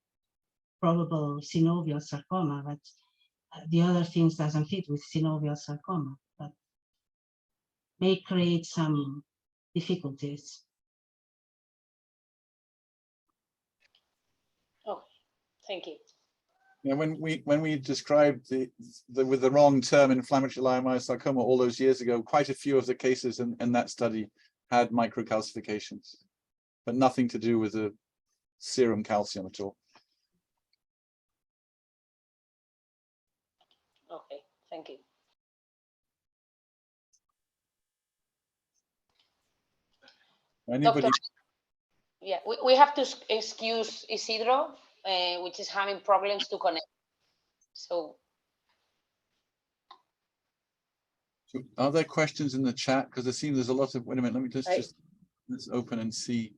probable synovial sarcoma, but the other things doesn't fit with synovial sarcoma, but may create some difficulties. Oh, thank you. Yeah, when we described the with the wrong term inflammatory leiomyosarcoma all those years ago, quite a few of the cases in that study had microcalcifications, but nothing to do with the serum calcium at all. Okay, thank you. Anybody? Doctor, yeah, we have to excuse Isidro, which is having problems to connect. So, Are there questions in the chat? Because it seems there's a lot of, wait a minute, let me just let's open and see.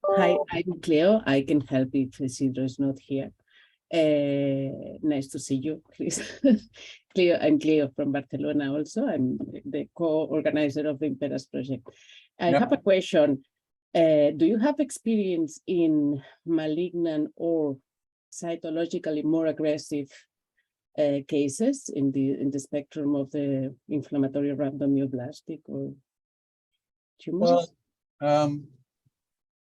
Hi, I'm Cleo. I can help if Isidro is not here. Nice to see you, please. Cleo, I'm Cleo from Barcelona also. I'm the co-organizer of the IMPERAS project. I have a question. Do you have experience in malignant or cytologically more aggressive cases in the spectrum of the inflammatory rhabdomyoblastic or tumors? Well,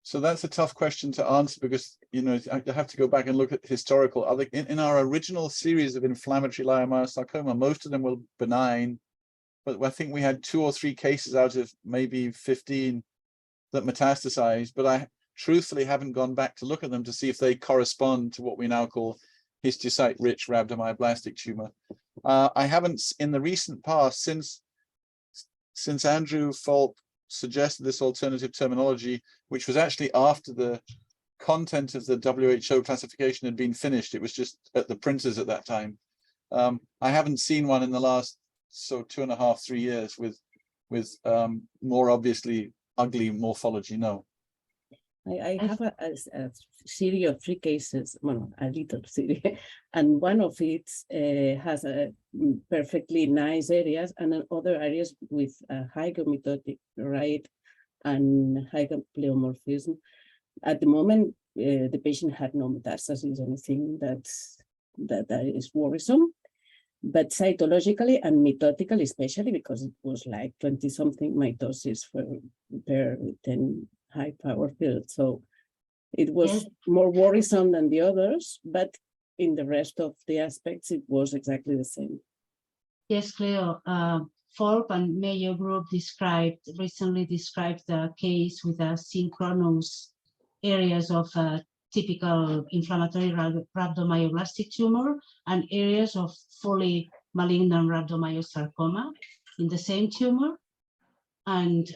so that's a tough question to answer because, you know, I have to go back and look at historical other in our original series of inflammatory leiomyosarcoma, most of them were benign, but I think we had 2 or 3 cases out of maybe 15 that metastasized, but I truthfully haven't gone back to look at them to see if they correspond to what we now call histiocyte-rich rhabdomyoblastic tumor. I haven't in the recent past, since Andrew Falk suggested this alternative terminology, which was actually after the content of the WHO classification had been finished. It was just at the printers at that time. I haven't seen one in the last 2.5, 3 years with more obviously ugly morphology. No. I have a series of 3 cases, well, a little series, and one of it has a perfectly nice areas and other areas with high mitotic rate and high pleomorphism. At the moment, the patient had no metastasis, anything that is worrisome, but cytologically and mitotically, especially because it was like 20-something mitosis per 10 high power field. So it was more worrisome than the others, but in the rest of the aspects, it was exactly the same. Yes, Cleo. Falk and Mayo group recently described the case with a synchronous areas of typical inflammatory rhabdomyoblastic tumor and areas of fully malignant rhabdomyosarcoma in the same tumor, and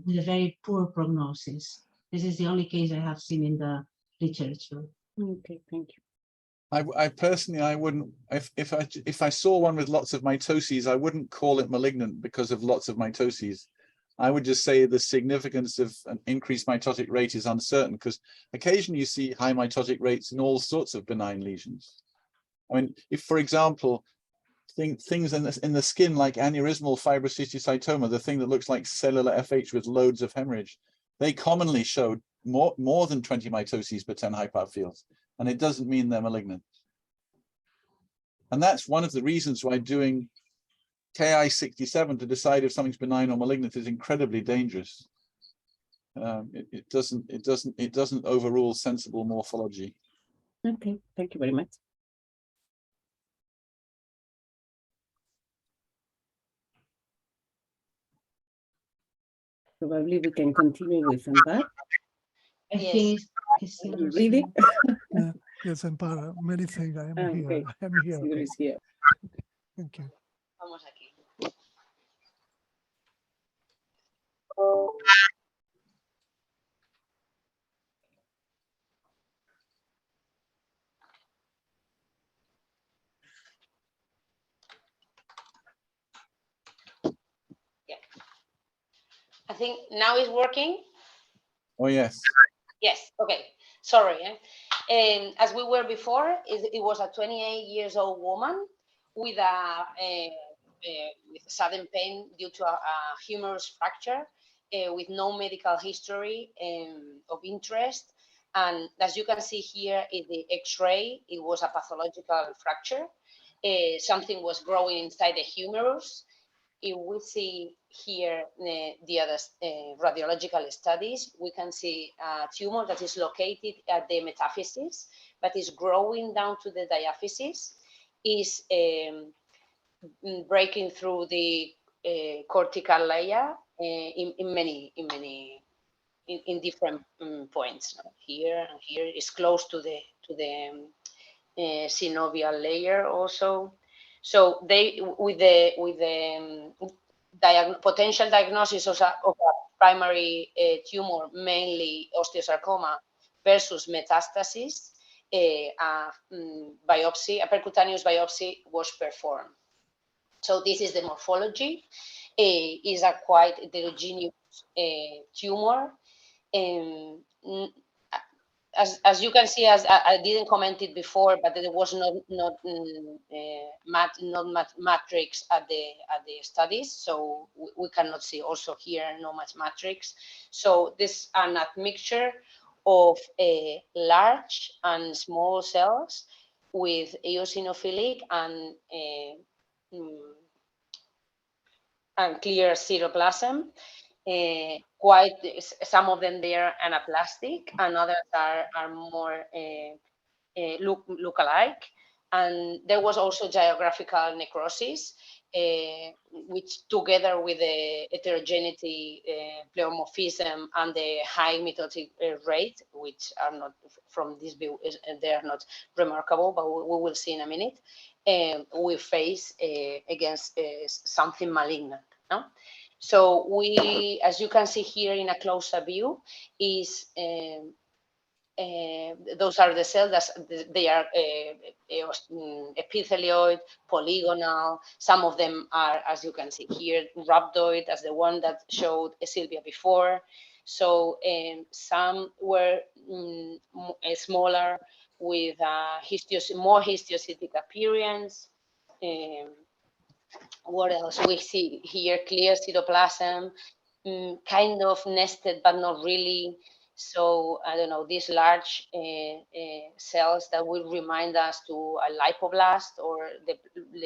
with a very poor prognosis. This is the only case I have seen in the literature. Okay, thank you. I personally, I wouldn't, if I saw one with lots of mitoses, I wouldn't call it malignant because of lots of mitoses. I would just say the significance of an increased mitotic rate is uncertain, because occasionally you see high mitotic rates in all sorts of benign lesions. I mean, if, for example, things in the skin like aneurysmal fibrocystiocytoma, the thing that looks like cellular FH with loads of hemorrhage, they commonly showed more than 20 mitoses per 10 high power fields, and it doesn't mean they're malignant. And that's one of the reasons why doing Ki-67 to decide if something's benign or malignant is incredibly dangerous. It doesn't overrule sensible morphology. Okay, thank you very much. Probably we can continue with Empar. I think it's Really? Yeah, yes, Empar, many things. I am here. Okay. I am here. Isidro is here. Thank you. Vamos aquí. Yeah. I think now it's working. Oh, yes. Yes, okay, sorry. As we were before, it was a 28-year-old woman with with sudden pain due to a humerus fracture with no medical history of interest. And as you can see here in the X-ray, it was a pathological fracture. Something was growing inside the humerus. If we see here the other radiological studies, we can see a tumor that is located at the metaphysis, but is growing down to the diaphysis, is breaking through the cortical layer in different points. Here and here is close to the synovial layer also. So they, with the potential diagnosis of a primary tumor, mainly osteosarcoma, versus metastasis, biopsy, a percutaneous biopsy was performed. So this is the morphology. Is a quite heterogeneous tumor. As you can see, as I didn't comment it before, but there was not matrix at the studies, so we cannot see also here no much matrix. So this are not mixture of large and small cells with eosinophilic and clear cytoplasm. Quite some of them they are anaplastic, and others are more look-alike. And there was also geographical necrosis, which together with the heterogeneity, pleomorphism, and the high mitotic rate, which are not from this view, they are not remarkable, but we will see in a minute. We face against something malignant. No? So we, as you can see here in a closer view, is those are the cells that they are epithelioid, polygonal. Some of them are, as you can see here, rhabdoid, as the one that showed Silvia before. So some were smaller with more histiocytic appearance. What else? We see here clear cytoplasm, kind of nested, but not really. So I don't know, these large cells that will remind us to a lipoblast, or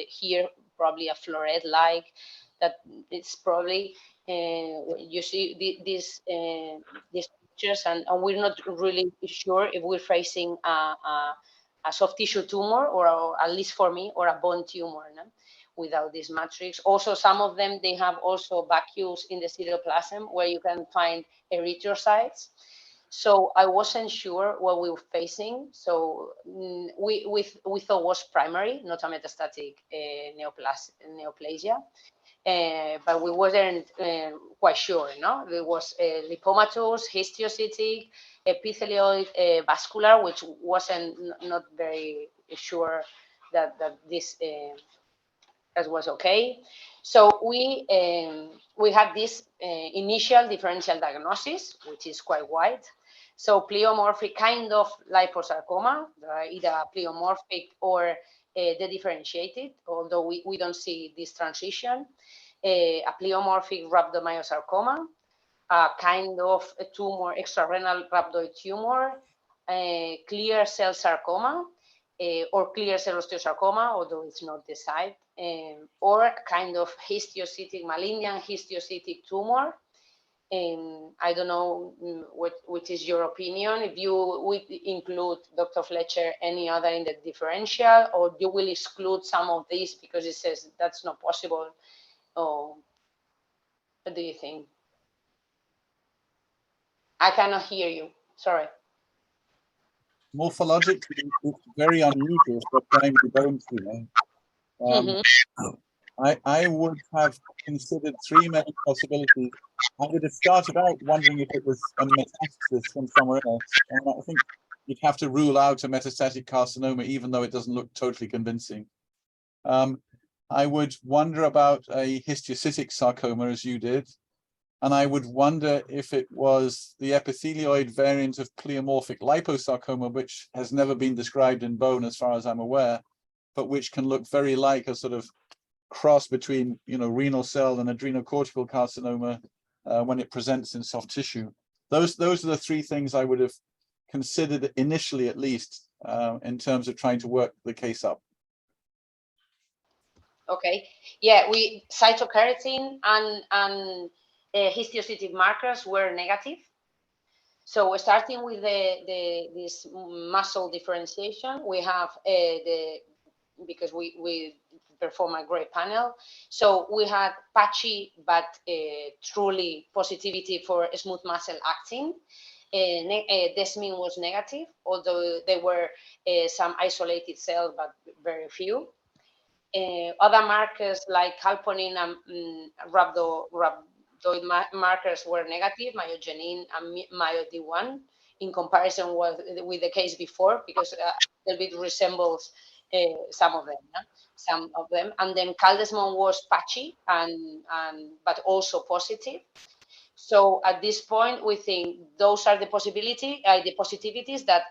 here probably a floret-like. That it's probably you see these pictures, and we're not really sure if we're facing a soft tissue tumor, or at least for me, or a bone tumor. No? Without this matrix. Also, some of them, they have also vacuoles in the cytoplasm where you can find erythrocytes. So I wasn't sure what we were facing. So we thought was primary, not a metastatic neoplasia. But we wasn't quite sure, no? There was lipomatous, histiocytic, epithelioid, vascular, which wasn't not very sure that this that was okay. So we had this initial differential diagnosis, which is quite wide. So pleomorphic, kind of liposarcoma, either pleomorphic or dedifferentiated, although we don't see this transition. A pleomorphic rhabdomyosarcoma, a kind of a tumor, extrarenal rhabdoid tumor, clear cell sarcoma, or clear cell osteosarcoma, although it's not the site, or kind of histiocytic, malignant histiocytic tumor. I don't know what is your opinion. If you would include, Dr. Fletcher, any other in the differential, or you will exclude some of these because it says that's not possible. Or what do you think? I cannot hear you. Sorry. Morphologically, it's very unusual for a primary bone tumor. I would have considered three many possibilities. I would have started out wondering if it was a metastasis from somewhere else. And I think you'd have to rule out a metastatic carcinoma, even though it doesn't look totally convincing. I would wonder about a histiocytic sarcoma, as you did. And I would wonder if it was the epithelioid variant of pleomorphic liposarcoma, which has never been described in bone as far as I'm aware, but which can look very like a sort of cross between, renal cell and adrenocortical carcinoma when it presents in soft tissue. Those are the three things I would have considered initially, at least, in terms of trying to work the case up. Okay, yeah, cytokeratin and histiocytic markers were negative. So starting with this muscle differentiation, we have because we perform a great panel. So we had patchy, but truly positivity for smooth muscle actin. Desmin was negative, although there were some isolated cells, but very few. Other markers like calponin and rhabdoid markers were negative, myogenin and myod1, in comparison with the case before, because a little bit resembles some of them. And then Caldesmon was patchy but also positive. So at this point, we think those are the positivities that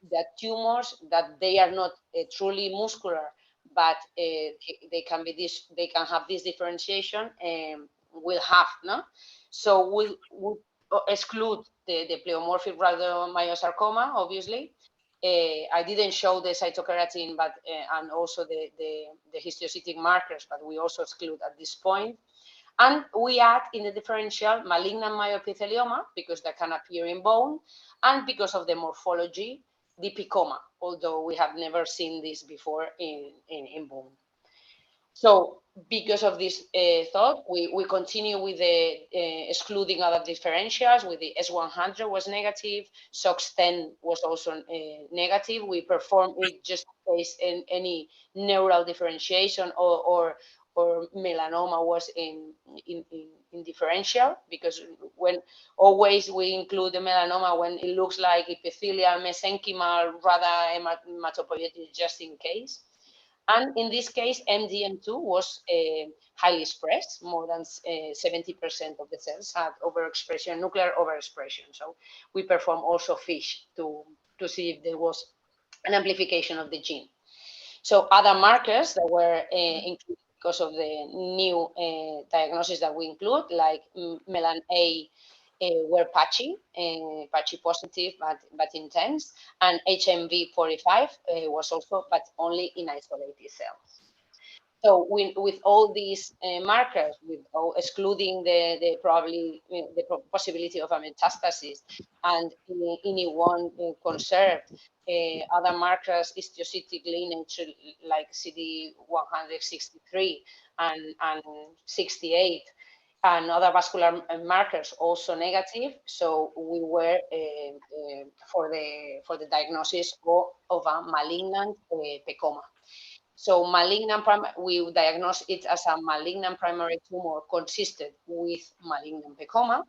that tumors, that they are not truly muscular, but they can have this differentiation, will have, no? So we'll exclude the pleomorphic rhabdomyosarcoma, obviously. I didn't show the cytokeratin, but and also the histiocytic markers, but we also exclude at this point. And we add in the differential malignant myoepithelioma, because that can appear in bone, and because of the morphology, dipicoma, although we have never seen this before in bone. So because of this thought, we continue with the excluding other differentials. With the S100 was negative, SOX10 was also negative. We just face any neural differentiation or or melanoma was in differential, because when always we include the melanoma when it looks like epithelial, mesenchymal, rather hematopoietic, just in case. And in this case, MDM2 was highly expressed. More than 70% of the cells had overexpression, nuclear overexpression. So we performed also FISH to see if there was an amplification of the gene. So other markers that were included because of the new diagnosis that we include, like melan A, were patchy positive, but intense, and HMV45 was also, but only in isolated cells. So with all these markers, excluding the possibility of a metastasis, and anyone conserved, other markers, histiocytic lineage like CD163 and 68, and other vascular markers also negative. So we were for the diagnosis of a malignant PEComa. So we diagnosed it as a malignant primary tumor consistent with malignant PEComa.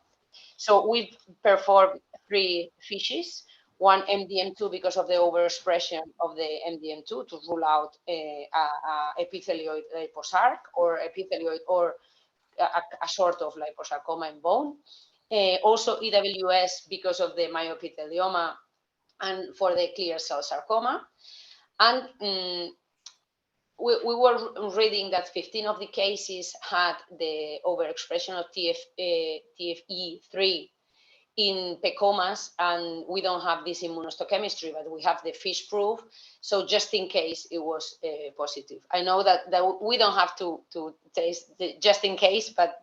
So we performed 3 FISHes, one MDM2 because of the overexpression of the MDM2 to rule out epithelioid liposarc or epithelioid or a sort of liposarcoma in bone. Also EWS because of the myoepithelioma and for the clear cell sarcoma. And we were reading that 15 of the cases had the overexpression of TFE3 in PEComas, and we don't have this immunohistochemistry, but we have the FISH proof. So just in case it was positive. I know that we don't have to taste just in case, but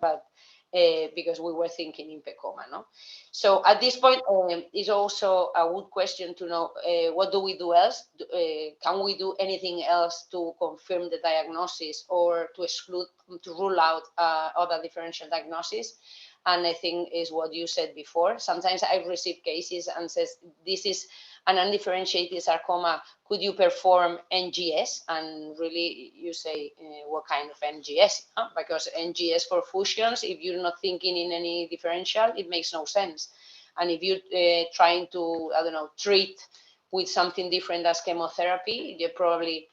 because we were thinking in PEComa, no? So at this point, is also a good question to know what do we do else? Can we do anything else to confirm the diagnosis or to exclude, to rule out other differential diagnoses? And I think is what you said before. Sometimes I've received cases and says, this is an undifferentiated sarcoma. Could you perform NGS? And really you say, what kind of NGS? Huh? Because NGS for fusions, if you're not thinking in any differential, it makes no sense. And if you're trying to, I don't know, treat with something different as chemotherapy, you probably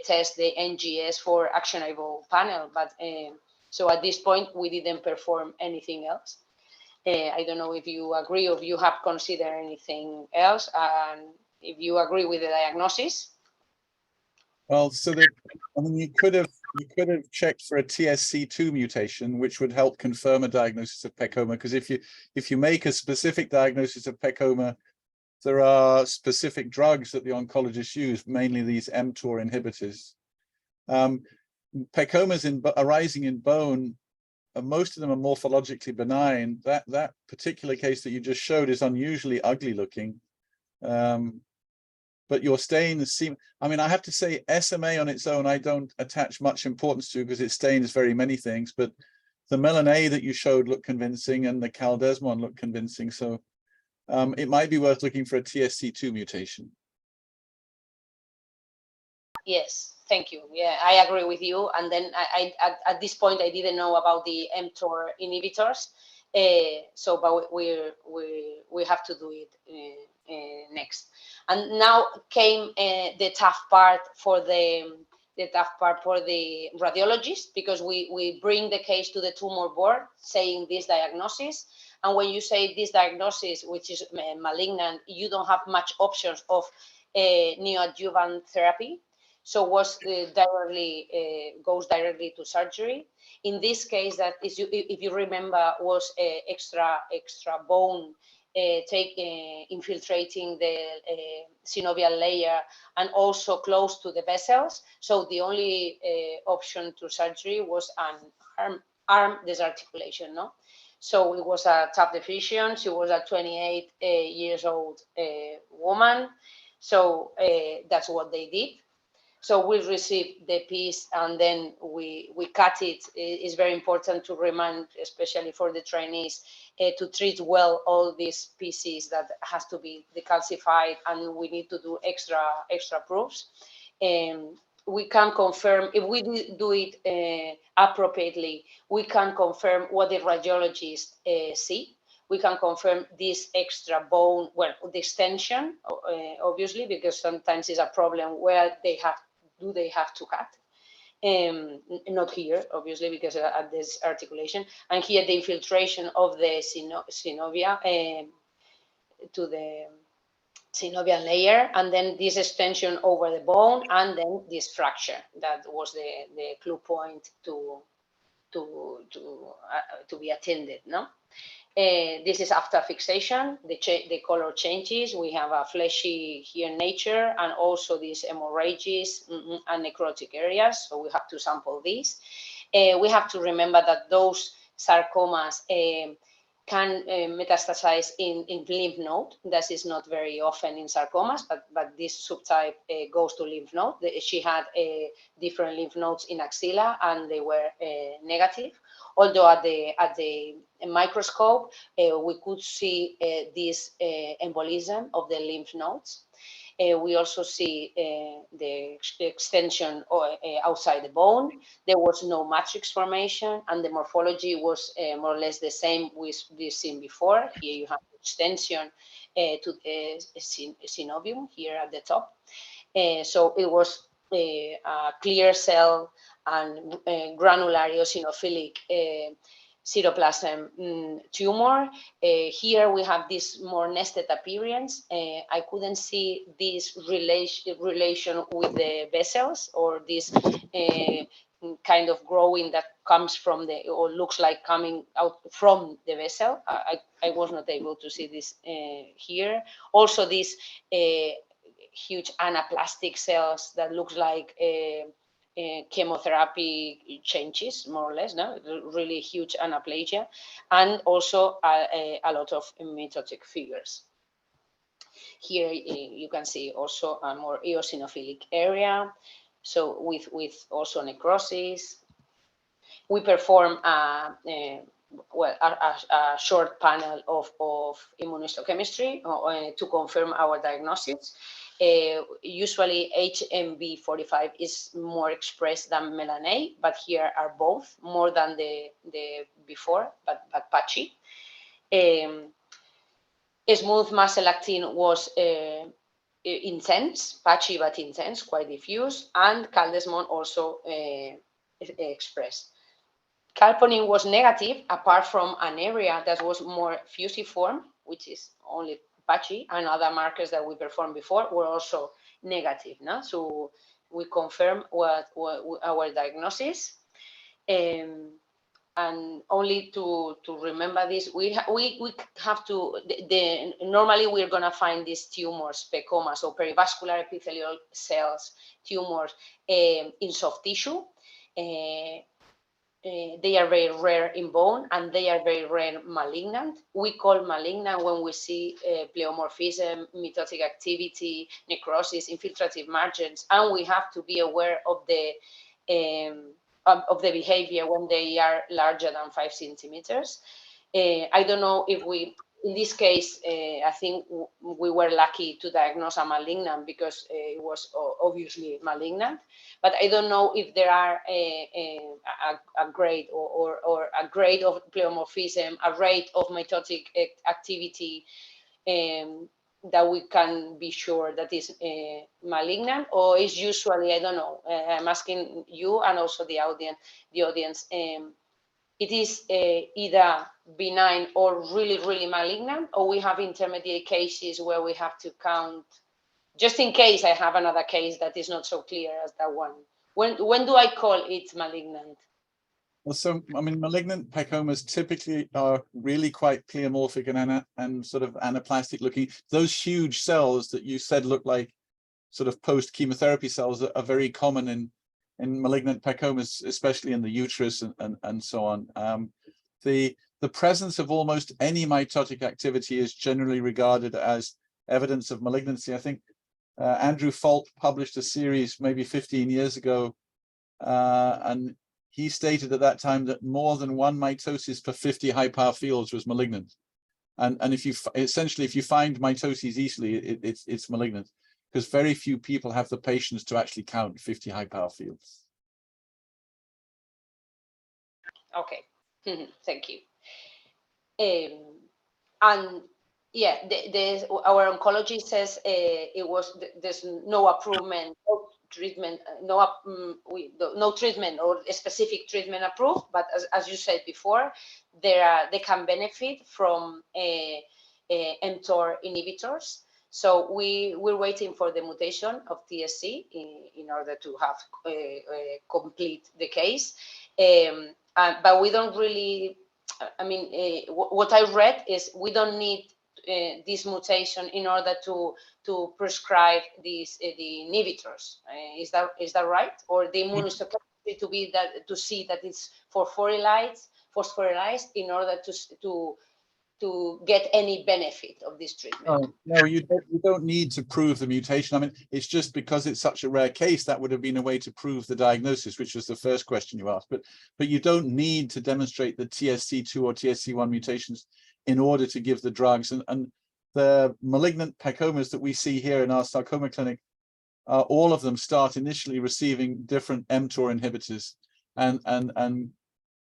test the NGS for actionable panel. But so at this point, we didn't perform anything else. I don't know if you agree or if you have considered anything else, and if you agree with the diagnosis. Well, so that, I mean, you could have checked for a TSC2 mutation, which would help confirm a diagnosis of PEComa. Because if you make a specific diagnosis of PEComa, there are specific drugs that the oncologists use, mainly these mTOR inhibitors. PEComas arising in bone, most of them are morphologically benign. That particular case that you just showed is unusually ugly looking. But your stains seem, I mean, I have to say SMA on its own, I don't attach much importance to because it stains very many things, but the melan A that you showed looked convincing and the caldesmon looked convincing. So it might be worth looking for a TSC2 mutation. Yes, thank you. Yeah, I agree with you. And then at this point, I didn't know about the mTOR inhibitors. But we have to do it next. And now came the tough part for the radiologist, because we bring the case to the tumor board saying this diagnosis. And when you say this diagnosis, which is malignant, you don't have much options of neoadjuvant therapy. So goes directly to surgery. In this case, that is, if you remember, was extra bone infiltrating the synovial layer and also close to the vessels. So the only option to surgery was an arm disarticulation, no? So it was a tough decision. She was a 28 years old woman. So that's what they did. So we received the piece and then we cut it. It's very important to remind, especially for the trainees, to treat well all these pieces that has to be decalcified, and we need to do extra proofs. we can confirm, if we do it appropriately, we can confirm what the radiologists see. We can confirm this extra bone, well, the extension, obviously, because sometimes it's a problem where they have to cut. Not here, obviously, because at this articulation, and here the infiltration of the synovia to the synovial layer, and then this extension over the bone, and then this fracture that was the clue point to be attended. No, this is after fixation. The color changes. We have a fleshy here nature, and also these hemorrhages and necrotic areas. So we have to sample these. We have to remember that those sarcomas can metastasize in lymph node. That is not very often in sarcomas, but this subtype goes to lymph node. She had different lymph nodes in axilla, and they were negative. Although at the microscope, we could see this embolism of the lymph nodes. We also see the extension outside the bone. There was no matrix formation, and the morphology was more or less the same with this seen before. Here you have extension to the synovium here at the top. So it was a clear cell and granular eosinophilic cytoplasm tumor. Here we have this more nested appearance. I couldn't see this relation with the vessels, or this kind of growing that comes from the, or looks like coming out from the vessel. I was not able to see this here. Also these huge anaplastic cells that looks like chemotherapy changes, more or less, no? Really huge anaplasia, and also a lot of mitotic figures. Here you can see also a more eosinophilic area, so with also necrosis. We perform a short panel of immunohistochemistry to confirm our diagnosis. Usually HMB45 is more expressed than melanate, but here are both more than the before, but patchy. Smooth muscle actin was intense, patchy but intense, quite diffuse, and Caldesmon also expressed. Calponin was negative, apart from an area that was more fusiform, which is only patchy, and other markers that we performed before were also negative. No? So we confirm what our diagnosis. And only to remember this, we have to, normally we're going to find these tumors, sarcomas, or perivascular epithelial cells, tumors in soft tissue. They are very rare in bone, and they are very rare malignant. We call malignant when we see pleomorphism, mitotic activity, necrosis, infiltrative margins, and we have to be aware of the behavior when they are larger than 5 centimeters. I don't know if we, in this case, I think we were lucky to diagnose a malignant because it was obviously malignant, but I don't know if there are a grade or a grade of pleomorphism, a rate of mitotic activity that we can be sure that is malignant, or is usually, I don't know, I'm asking you and also the audience, it is either benign or really, really malignant, or we have intermediate cases where we have to count, just in case I have another case that is not so clear as that one. When do I call it malignant? Well, so, I mean, malignant sarcomas typically are really quite pleomorphic and sort of anaplastic looking. Those huge cells that you said look like sort of post-chemotherapy cells are very common in malignant sarcomas, especially in the uterus and so on. The presence of almost any mitotic activity is generally regarded as evidence of malignancy. I think Andrew Falt published a series maybe 15 years ago, and he stated at that time that more than one mitosis per 50 high-power fields was malignant. And if you essentially, if you find mitoses easily, it's malignant. because very few people have the patience to actually count 50 high power fields. Okay, thank you. And yeah, our oncology says there's no improvement, no treatment, no treatment or a specific treatment approved. But as you said before, they can benefit from mTOR inhibitors. So we're waiting for the mutation of TSC in order to have complete the case. But we don't really, I mean, what I read is we don't need this mutation in order to prescribe these the inhibitors. Is that right? Or the immunohistochemistry to see that it's phosphorylized in order to get any benefit of this treatment? Oh, no, you don't need to prove the mutation. I mean, it's just because it's such a rare case, that would have been a way to prove the diagnosis, which was the first question you asked. But you don't need to demonstrate the TSC2 or TSC1 mutations in order to give the drugs. And the malignant pecomas that we see here in our sarcoma clinic, all of them start initially receiving different mTOR inhibitors, and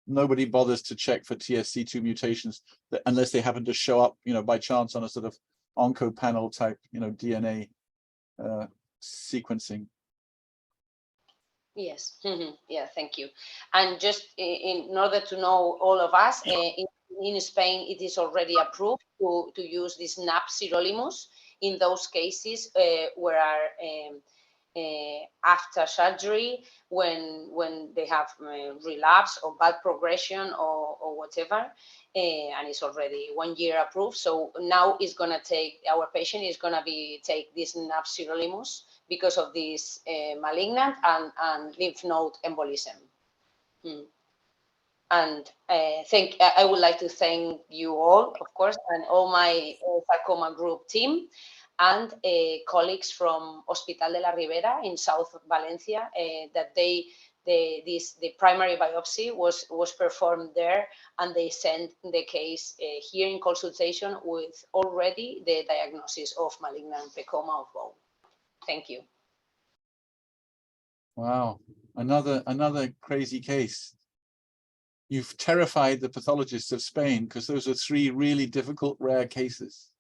nobody bothers to check for TSC2 mutations unless they happen to show up, by chance on a sort of oncopanel type, DNA sequencing. Yes. Yeah, thank you. And just in order to know all of us, in Spain, it is already approved to use this NAP sirolimus in those cases where after surgery, when they have relapse or bad progression or whatever, and it's already 1 year approved. So now it's gonna our patient is gonna take this NAP sirolimus because of this malignant and lymph node embolism. And I would like to thank you all, of course, and all my sarcoma group team and colleagues from Hospital de la Ribera in South Valencia, that the primary biopsy was performed there, and they sent the case here in consultation with already the diagnosis of malignant pecoma of bone. Thank you. Wow, another crazy case. You've terrified the pathologists of Spain, because those are 3 really difficult, rare cases.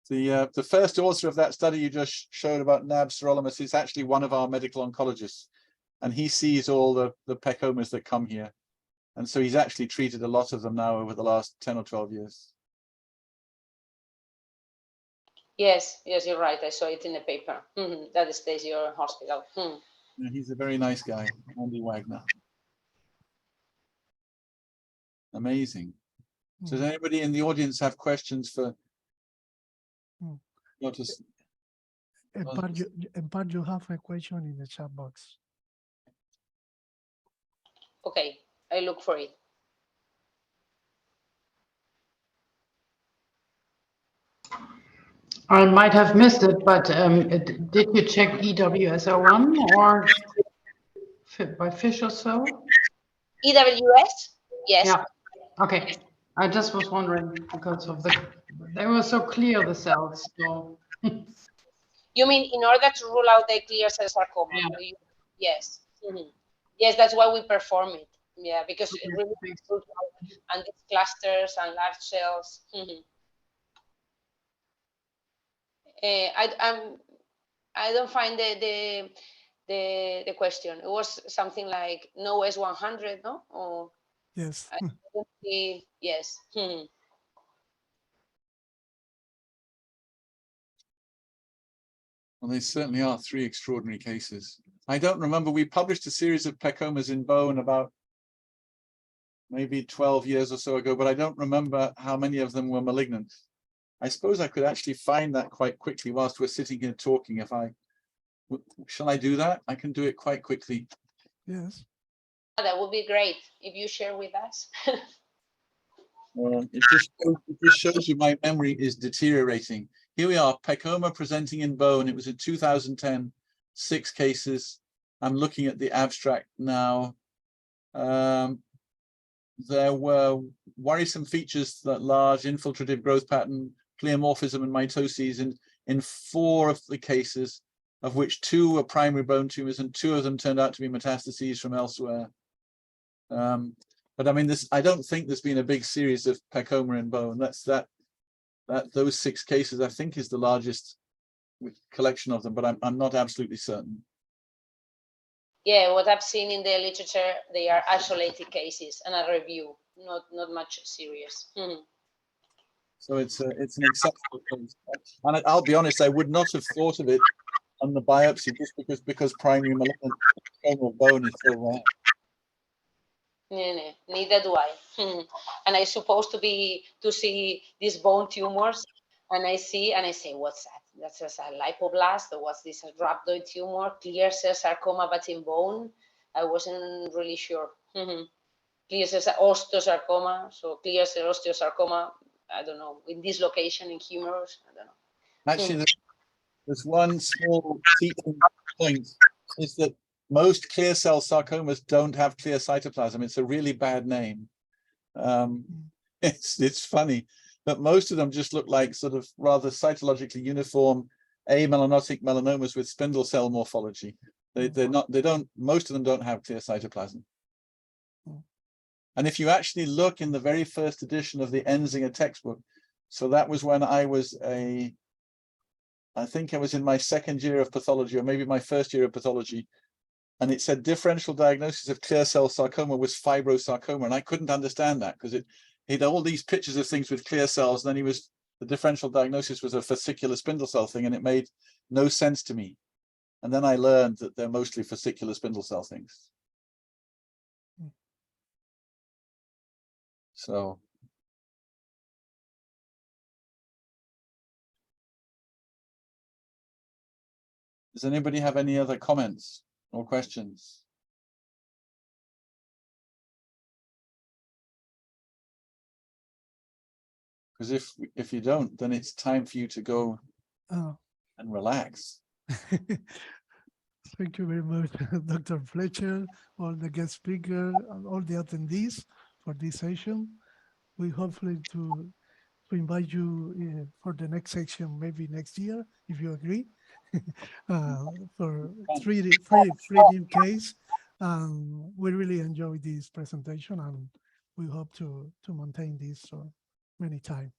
The first author of that study you just showed about NAB sirolimus is actually one of our medical oncologists, and he sees all the pecomas that come here. And so he's actually treated a lot of them now over the last 10 or 12 years. Yes, you're right. I saw it in the paper. That stays your hospital. Yeah, he's a very nice guy, Andy Wagner. Amazing. So does anybody in the audience have questions for Dr. Empar, you have a question in the chat box. Okay, I look for it. I might have missed it, but did you check EWS01 or by Fish or so? EWS? Yes. Yeah. Okay. I just was wondering because of they were so clear, the cells. So. You mean in order to rule out the clear cell sarcoma? Yeah. Yes. Yes, that's why we perform it. Yeah, because it really rules out and these clusters and large cells. I don't find the question. It was something like no S100, no? Or yes. I don't see, yes. Well, they certainly are 3 extraordinary cases. I don't remember. We published a series of pecomas in bone about maybe 12 years or so ago, but I don't remember how many of them were malignant. I suppose I could actually find that quite quickly whilst we're sitting here talking. Shall I do that? I can do it quite quickly. Yes. That would be great if you share with us. It just shows you my memory is deteriorating. Here we are, pecoma presenting in bone. It was in 2010, 6 cases. I'm looking at the abstract now. there were worrisome features, that large infiltrative growth pattern, pleomorphism and mitoses in 4 of the cases, of which 2 were primary bone tumors and 2 of them turned out to be metastases from elsewhere. But I mean, I don't think there's been a big series of pecoma in bone. Those 6 cases, I think, is the largest collection of them, but I'm not absolutely certain. Yeah, what I've seen in the literature, they are isolated cases and a review, not much serious. So it's an exceptional case. And I'll be honest, I would not have thought of it on the biopsy just because primary malignant femoral bone is so rare. No, neither do I. And I supposed to see these bone tumors, and I say, what's that? That's just a lipoblast, or what's this, a rhabdoid tumor, clear cell sarcoma but in bone? I wasn't really sure. Clear cell osteosarcoma, so clear cell osteosarcoma, I don't know, in this location in humerus, I don't know. Actually, there's one small teaching point, is that most clear cell sarcomas don't have clear cytoplasm. It's a really bad name. It's funny, but most of them just look like sort of rather cytologically uniform amelanotic melanomas with spindle cell morphology. Most of them don't have clear cytoplasm. And if you actually look in the very first edition of the Enzinger textbook, so that was when I think I was in my 2nd year of pathology, or maybe my 1st year of pathology, and it said differential diagnosis of clear cell sarcoma was fibrosarcoma, and I couldn't understand that because it had all these pictures of things with clear cells, and then the differential diagnosis was a fascicular spindle cell thing, and it made no sense to me. And then I learned that they're mostly fascicular spindle cell things. So does anybody have any other comments or questions? Because if you don't, then it's time for you to go and relax. Thank you very much, Dr. Fletcher, all the guest speakers, and all the attendees for this session. We hopefully to invite you for the next section, maybe next year, if you agree, for three new case. We really enjoyed this presentation, and we hope to maintain this many times.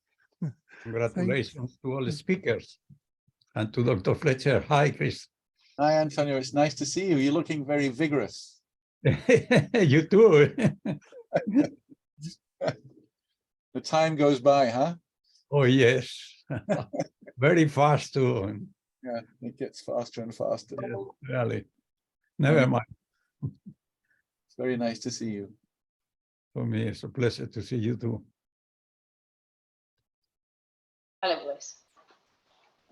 Congratulations to all the speakers and to Dr. Fletcher. Hi, Chris. Hi, Antonio. It's nice to see you. You're looking very vigorous. You too. The time goes by, huh? Oh, yes. Very fast, too. Yeah, it gets faster and faster. Really. Never mind. It's very nice to see you. For me, it's a pleasure to see you too.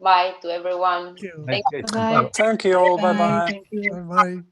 Bye to everyone. Thank you. Thank you. Bye. Thank you all. Bye-bye. Thank you. Bye-bye.